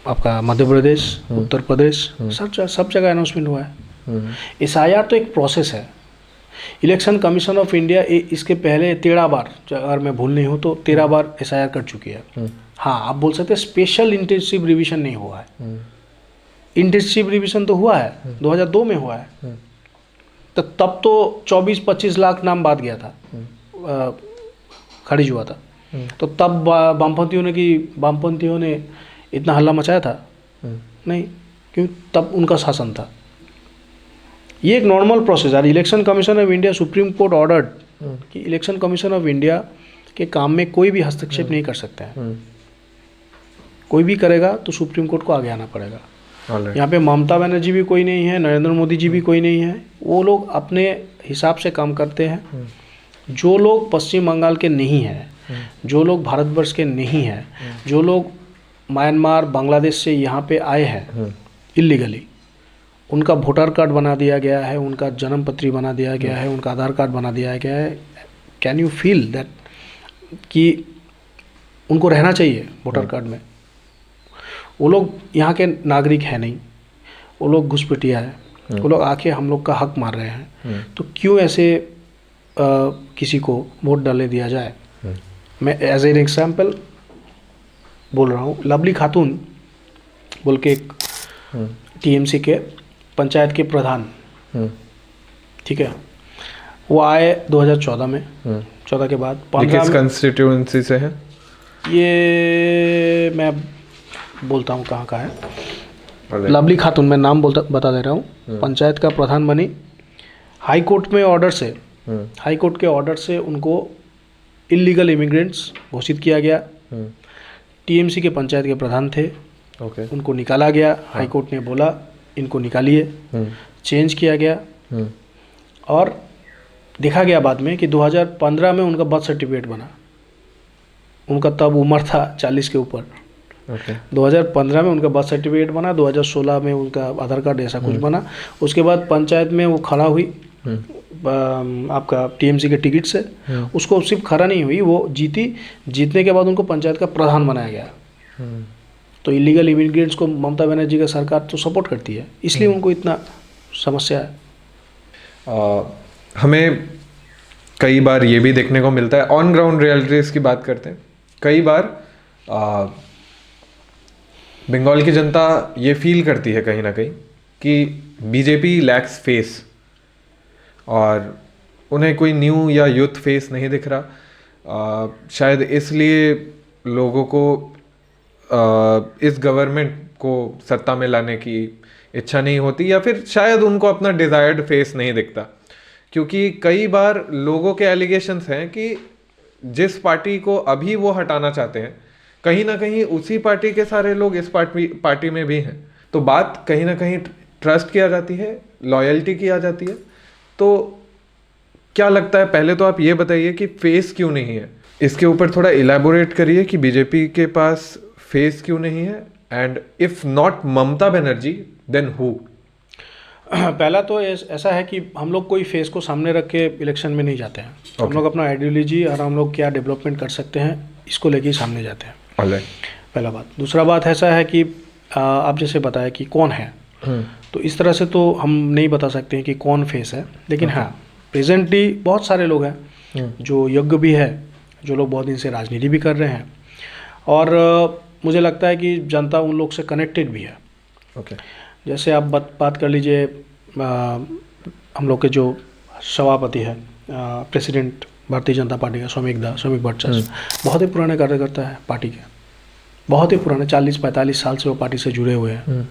आपका मध्य प्रदेश, उत्तर प्रदेश, सब जगह अनाउंसमेंट हुआ है। एसआईआर तो एक प्रोसेस है। इलेक्शन कमीशन ऑफ इंडिया इसके पहले 13 बार, अगर मैं भूल नहीं हूँ तो 13 बार एसआईआर कर चुकी है। हाँ, आप बोल सकते हैं स्पेशल इंटेंसिव रिवीजन नहीं हुआ है। इंटेंसिव रिवीजन तो हुआ है, 2002 में हुआ है। तो तब तो 24-25 लाख नाम बात गया था, खारिज हुआ था। तो तब वामपंथियों ने इतना हल्ला मचाया था? नहीं, क्योंकि तब उनका शासन था। ये एक नॉर्मल प्रोसेस है। Election commission of India, supreme court ordered कि इलेक्शन कमीशन ऑफ इंडिया के काम में कोई भी हस्तक्षेप नहीं कर सकता है। कोई भी करेगा तो सुप्रीम कोर्ट को आगे आना पड़ेगा। यहाँ पे ममता बनर्जी भी कोई नहीं है, नरेंद्र मोदी जी भी कोई नहीं है। वो लोग अपने हिसाब से काम करते हैं। जो लोग पश्चिम बंगाल के नहीं हैं, जो लोग भारतवर्ष के नहीं हैं, जो लोग म्यांमार, बांग्लादेश से यहाँ पे आए हैं इलीगली, उनका वोटर कार्ड बना दिया गया है, उनका जन्म पत्री बना दिया गया है, उनका आधार कार्ड बना दिया गया है। कैन यू फील दैट कि उनको रहना चाहिए वोटर कार्ड में? वो लोग यहाँ के नागरिक हैं नहीं, वो लोग घुसपैठिया है, वो लोग आके हम लोग का हक मार रहे हैं। तो क्यों ऐसे किसी को वोट डालने दिया जाए? मैं एज एन एग्जाम्पल बोल रहा हूँ, लवली खातून बोल के एक टीएमसी के पंचायत के प्रधान, ठीक है, वो आए 2014 में, 14 के बाद 15 किस कंस्टिट्यूएंसी से है ये मैं बोलता हूँ कहाँ का है। लवली खातून, मैं नाम बता दे रहा हूँ, पंचायत का प्रधान बनी। हाई कोर्ट में ऑर्डर से, हाई कोर्ट के ऑर्डर से उनको इलीगल इमिग्रेंट्स घोषित किया गया। टीएमसी के पंचायत के प्रधान थे, उनको निकाला गया। हाई कोर्ट ने बोला इनको निकालिए, चेंज किया गया। और देखा गया बाद में कि 2015 में उनका बर्थ सर्टिफिकेट बना। उनका तब उम्र था 40 के ऊपर। 2015 में उनका बर्थ सर्टिफिकेट बना, 2016 में उनका आधार कार्ड ऐसा कुछ बना। उसके बाद पंचायत में वो खड़ा हुई आपका टीएमसी के टिकट से। उसको सिर्फ खड़ा नहीं हुई, वो जीती। जीतने के बाद उनको पंचायत का प्रधान बनाया गया। तो इलीगल इमिग्रेंट्स को ममता बनर्जी का सरकार तो सपोर्ट करती है, इसलिए उनको इतना समस्या है। हमें कई बार ये भी देखने को मिलता है, ऑन ग्राउंड रियलिटीज की बात करते हैं, कई बार बंगाल की जनता ये फील करती है कहीं ना कहीं कि बीजेपी लैक्स फेस, और उन्हें कोई न्यू या यूथ फेस नहीं दिख रहा। शायद इसलिए लोगों को इस गवर्नमेंट को सत्ता में लाने की इच्छा नहीं होती, या फिर शायद उनको अपना डिज़ायर्ड फेस नहीं दिखता। क्योंकि कई बार लोगों के एलिगेशंस हैं कि जिस पार्टी को अभी वो हटाना चाहते हैं, कहीं ना कहीं उसी पार्टी के सारे लोग इस पार्टी में भी हैं। तो बात कहीं ना कहीं ट्रस्ट की आ जाती है, लॉयल्टी की आ जाती है। तो क्या लगता है, पहले तो आप ये बताइए कि फेस क्यों नहीं है, इसके ऊपर थोड़ा इलैबोरेट करिए कि बीजेपी के पास फेस क्यों नहीं है, and if not Mamata Banerjee then who? पहला तो ऐसा है कि हम लोग कोई फेस को सामने रख के इलेक्शन में नहीं जाते हैं। हम लोग अपना आइडियोलॉजी और हम लोग क्या डेवलपमेंट कर सकते हैं इसको लेके ही सामने जाते हैं। पहला बात। दूसरा बात ऐसा है कि आप जैसे बताया कि कौन है, तो इस तरह से तो हम नहीं बता सकते हैं कि कौन फेस है। लेकिन हाँ, प्रेजेंटली बहुत सारे लोग हैं जो योग्य भी है, जो लोग बहुत दिन से राजनीति भी कर रहे हैं, और मुझे लगता है कि जनता उन लोग से कनेक्टेड भी है। जैसे आप बात कर लीजिए, हम लोग के जो सभापति है, प्रेसिडेंट भारतीय जनता पार्टी का श्रमिक भट्टाचार्य, बहुत ही पुराने कार्यकर्ता है पार्टी के, बहुत ही पुराने, 40-45 साल से वो पार्टी से जुड़े हुए हैं।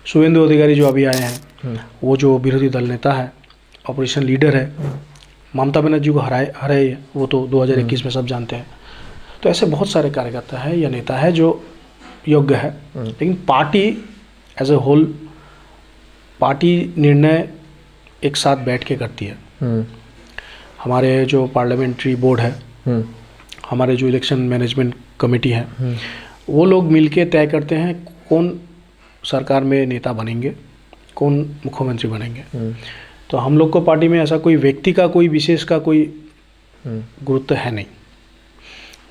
शुभेंदु अधिकारी जो अभी आए हैं, वो जो विरोधी दल नेता है, ऑपरेशन लीडर है, ममता बनर्जी को हराए वो तो 2021 में सब जानते हैं। तो ऐसे बहुत सारे कार्यकर्ता है या नेता है जो योग्य है। लेकिन party as a whole, party निर्णय एक साथ बैठ के करती है। हमारे जो पार्लियामेंट्री बोर्ड है, हमारे जो इलेक्शन मैनेजमेंट कमेटी है, वो लोग मिलके तय करते हैं कौन सरकार में नेता बनेंगे, कौन मुख्यमंत्री बनेंगे। तो हम लोग को पार्टी में ऐसा कोई व्यक्ति का, कोई विशेष का कोई गुरुत्व है नहीं।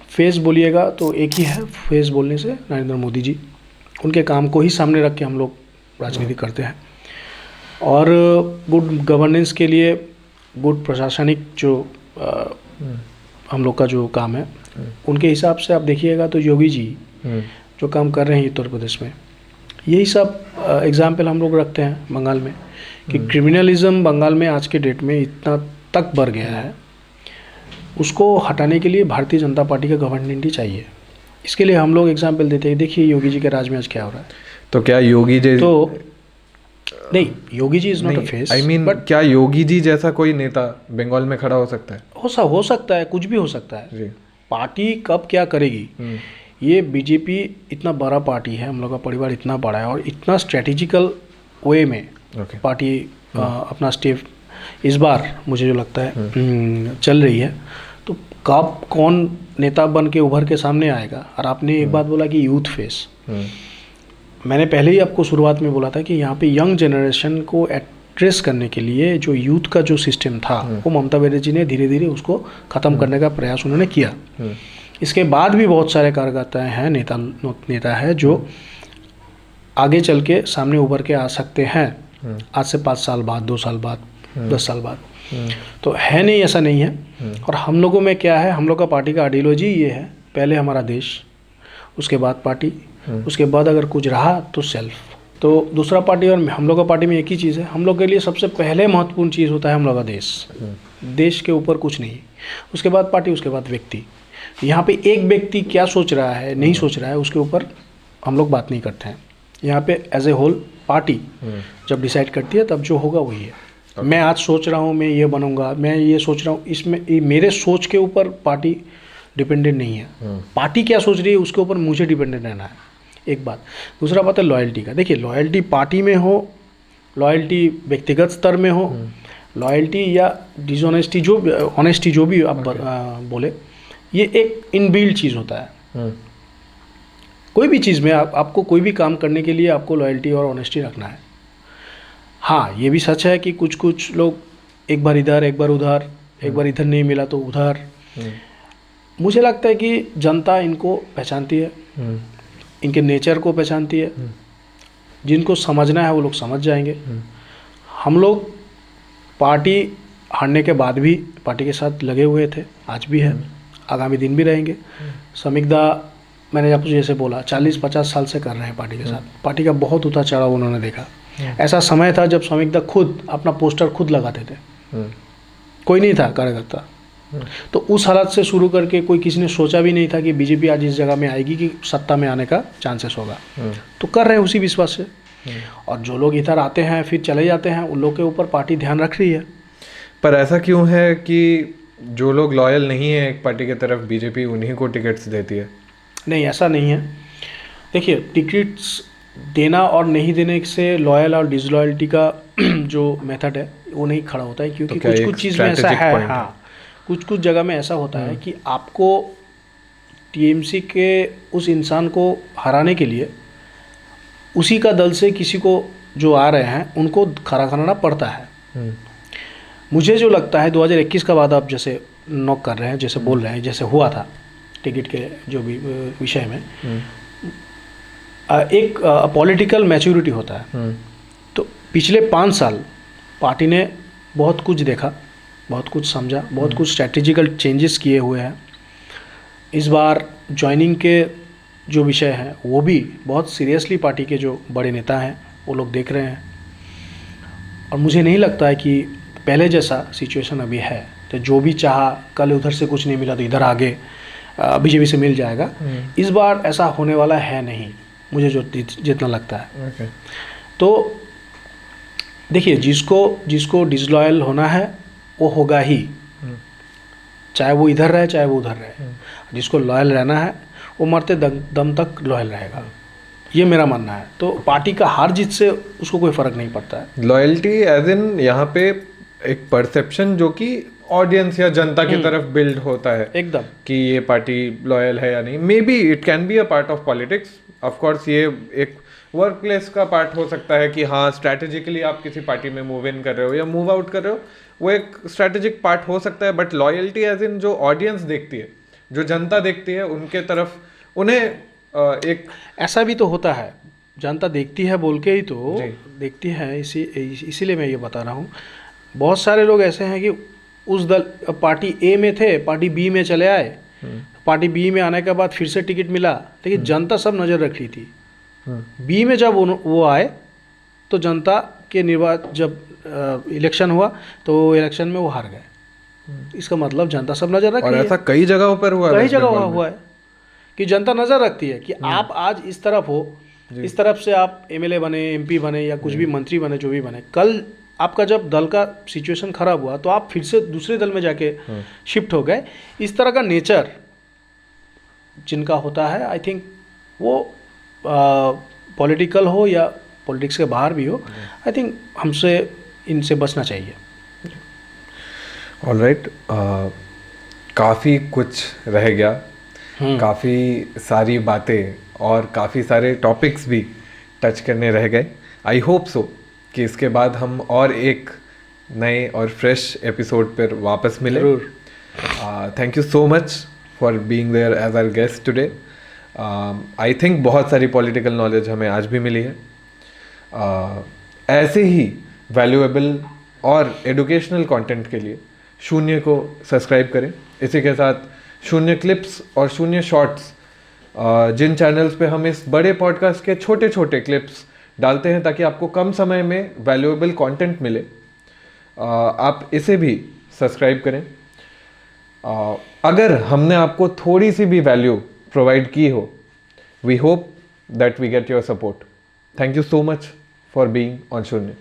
फेस बोलिएगा तो एक ही है, फेस बोलने से नरेंद्र मोदी जी, उनके काम को ही सामने रख के हम लोग राजनीति करते हैं। और गुड गवर्नेंस के लिए, गुड प्रशासनिक जो हम लोग का जो काम है, उनके हिसाब से आप देखिएगा तो योगी जी जो काम कर रहे हैं उत्तर प्रदेश में, यही सब एग्जाम्पल हम लोग रखते हैं बंगाल में, कि क्रिमिनलिज्म बंगाल में आज के डेट में इतना तक बढ़ गया है, उसको हटाने के लिए भारतीय जनता पार्टी का गवर्नमेंट ही चाहिए। इसके लिए हम लोग एग्जाम्पल देते हैं, देखिए योगी जी के राज में आज क्या हो रहा है। तो क्या योगी जी तो नहीं, Yogi ji is not a face, I mean but क्या योगी जी जैसा कोई नेता बंगाल में खड़ा हो सकता है? हो सकता है, कुछ भी हो सकता है। जी। पार्टी कब क्या करेगी, ये बीजेपी इतना बड़ा पार्टी है, हम लोग का परिवार इतना बड़ा है और इतना स्ट्रेटेजिकल वे में ओके। पार्टी अपना स्टेप इस बार मुझे जो लगता है चल रही है। तो कब कौन नेता बन के उभर के सामने आएगा। और आपने एक बात बोला कि यूथ फेस, मैंने पहले ही आपको शुरुआत में बोला था कि यहाँ पे यंग जनरेशन को एड्रेस करने के लिए जो यूथ का जो सिस्टम था वो ममता बनर्जी ने धीरे धीरे उसको ख़त्म करने का प्रयास उन्होंने किया। इसके बाद भी बहुत सारे कार्यकर्ता हैं, नेता है जो आगे चल के सामने उभर के आ सकते हैं, आज से 5 साल बाद, 2 साल बाद, 10 साल बाद। तो है नहीं, ऐसा नहीं है। और हम लोगों में क्या है, हम लोग का पार्टी का आइडियोलॉजी ये है, पहले हमारा देश, उसके बाद पार्टी, उसके बाद अगर कुछ रहा तो सेल्फ। तो दूसरा पार्टी और हम लोग का पार्टी में एक ही चीज़ है, हम लोग के लिए सबसे पहले महत्वपूर्ण चीज़ होता है हम लोग का देश, देश के ऊपर कुछ नहीं, उसके बाद पार्टी, उसके बाद व्यक्ति। यहाँ पे एक व्यक्ति क्या सोच रहा है, नहीं सोच रहा है, उसके ऊपर हम लोग बात नहीं करते हैं। यहाँ पे एज ए होल पार्टी जब डिसाइड करती है तब जो होगा वही है। मैं आज सोच रहा हूँ मैं ये बनूंगा, मैं ये सोच रहा हूँ, इसमें मेरे सोच के ऊपर पार्टी डिपेंडेंट नहीं है। पार्टी क्या सोच रही है उसके ऊपर मुझे डिपेंडेंट रहना है, एक बात। दूसरा बात है लॉयल्टी का। देखिए, लॉयल्टी पार्टी में हो, लॉयल्टी व्यक्तिगत स्तर में हो, लॉयल्टी या डिसऑनेस्टी, जो ऑनेस्टी जो भी आप बोले, ये एक इनबिल्ट चीज़ होता है। कोई भी चीज़ में आपको कोई भी काम करने के लिए आपको लॉयल्टी और ऑनेस्टी रखना है। हाँ, ये भी सच है कि कुछ लोग एक बार इधर, एक बार उधर, एक बार इधर नहीं मिला तो उधर। मुझे लगता है कि जनता इनको पहचानती है, इनके नेचर को पहचानती है। जिनको समझना है वो लोग समझ जाएंगे। हम लोग पार्टी हारने के बाद भी पार्टी के साथ लगे हुए थे, आज भी है, आगामी दिन भी रहेंगे। समीक्षा मैंने आपको जैसे बोला 40-50 साल से कर रहे हैं पार्टी के साथ। पार्टी का बहुत उतार चढ़ाव उन्होंने देखा। ऐसा समय था जब समीक्षा खुद अपना पोस्टर खुद लगाते थे, कोई नहीं था कार्यकर्ता। तो उस हालत से शुरू करके कोई किसी ने सोचा भी नहीं था कि बीजेपी आज इस जगह में आएगी कि सत्ता में आने का चांसेस होगा। तो कर रहे हैं उसी विश्वास से। और जो लोग इधर आते हैं फिर चले जाते हैं, उन लोग के ऊपर पार्टी ध्यान रख रही है। पर ऐसा क्यों है कि जो लोग लॉयल नहीं है एक पार्टी की तरफ, बीजेपी उन्हीं को टिकट्स देती है? नहीं, ऐसा नहीं है। देखिए, टिकट्स देना और नहीं देने से लॉयल और डिसलॉयल्टी का जो मेथड है वो नहीं खड़ा होता है, क्योंकि तो कुछ चीज़ में ऐसा है। हाँ, कुछ जगह में ऐसा होता है कि आपको टीएमसी के उस इंसान को हराने के लिए उसी का दल से किसी को जो आ रहे हैं उनको खड़ा कराना पड़ता है। मुझे जो लगता है 2021 का बाद आप जैसे नॉक कर रहे हैं, जैसे बोल रहे हैं, जैसे हुआ था टिकट के जो भी विषय में, एक पॉलिटिकल मैच्योरिटी होता है। तो पिछले 5 साल पार्टी ने बहुत कुछ देखा, बहुत कुछ समझा, बहुत कुछ स्ट्रैटेजिकल चेंजेस किए हुए हैं। इस बार ज्वाइनिंग के जो विषय हैं वो भी बहुत सीरियसली पार्टी के जो बड़े नेता हैं वो लोग देख रहे हैं। और मुझे नहीं लगता है कि पहले जैसा सिचुएशन अभी है, तो जो भी चाहा, कल उधर से कुछ नहीं मिला तो इधर आगे बीजेपी से मिल जाएगा। इस बार ऐसा होने वाला है नहीं, मुझे जो जितना लगता है। तो देखिए, जिसको डिसलॉयल होना है वो होगा ही, चाहे वो इधर रहे चाहे वो उधर रहे। जिसको लॉयल रहना है वो मरते दम तक लॉयल रहेगा, ये मेरा मानना है। तो पार्टी का हार जीत से उसको कोई फर्क नहीं पड़ता है। लॉयल्टी एज इन यहाँ पे एक परसेप्शन जो कि ऑडियंस या जनता की तरफ बिल्ड होता है एकदम, कि ये पार्टी लॉयल है या नहीं। May be it can be a part of politics. Of course ये एक वर्क प्लेस का पार्ट हो सकता है कि हाँ, स्ट्रैटेजिकली आप किसी पार्टी में मूव इन कर रहे हो या मूव आउट कर रहे हो, वो एक स्ट्रैटेजिक पार्ट हो सकता है। बट लॉयल्टी एज इन जो ऑडियंस देखती है, जो जनता देखती है, उनके तरफ उन्हें एक ऐसा भी तो होता है, जनता देखती है बोल के ही तो देखती है। इसीलिए मैं ये बता रहा हूँ, बहुत सारे लोग ऐसे हैं कि उस दल पार्टी ए में थे, पार्टी बी में चले आए, पार्टी बी में आने के बाद फिर से टिकट मिला, लेकिन जनता सब नज़र रख रही थी। बी में जब वो आए तो जनता के जब इलेक्शन हुआ तो इलेक्शन में वो हार गए। इसका मतलब जनता सब नज़र रखी और है। ऐसा कई जगहों पर हुआ है, कई वेस्ट जगह बंगाल में। हुआ है कि जनता नज़र रखती है कि आप आज इस तरफ हो, इस तरफ से आप एमएलए बने, एमपी बने या कुछ भी मंत्री बने, जो भी बने, कल आपका जब दल का सिचुएशन खराब हुआ तो आप फिर से दूसरे दल में जाके शिफ्ट हो गए। इस तरह का नेचर जिनका होता है, आई थिंक वो पॉलिटिकल हो या पॉलिटिक्स के बाहर भी हो, आई थिंक हमसे इनसे बचना चाहिए। ऑलराइट, काफ़ी कुछ रह गया, काफ़ी सारी बातें और काफ़ी सारे टॉपिक्स भी टच करने रह गए। आई होप सो कि इसके बाद हम और एक नए और फ्रेश एपिसोड पर वापस मिले। जरूर। Thank you so much for being there as our guest today. I think बहुत सारी पॉलिटिकल नॉलेज हमें आज भी मिली है। ऐसे ही वैल्यूएबल और एडुकेशनल कंटेंट के लिए शून्य को सब्सक्राइब करें। इसी के साथ शून्य क्लिप्स और शून्य शॉर्ट्स, जिन चैनल्स पे हम इस बड़े पॉडकास्ट के छोटे छोटे क्लिप्स डालते हैं ताकि आपको कम समय में वैल्यूएबल कंटेंट मिले, आप इसे भी सब्सक्राइब करें। अगर हमने आपको थोड़ी सी भी वैल्यू प्रोवाइड की हो, we hope that we get your support. Thank you so much for being on शून्य।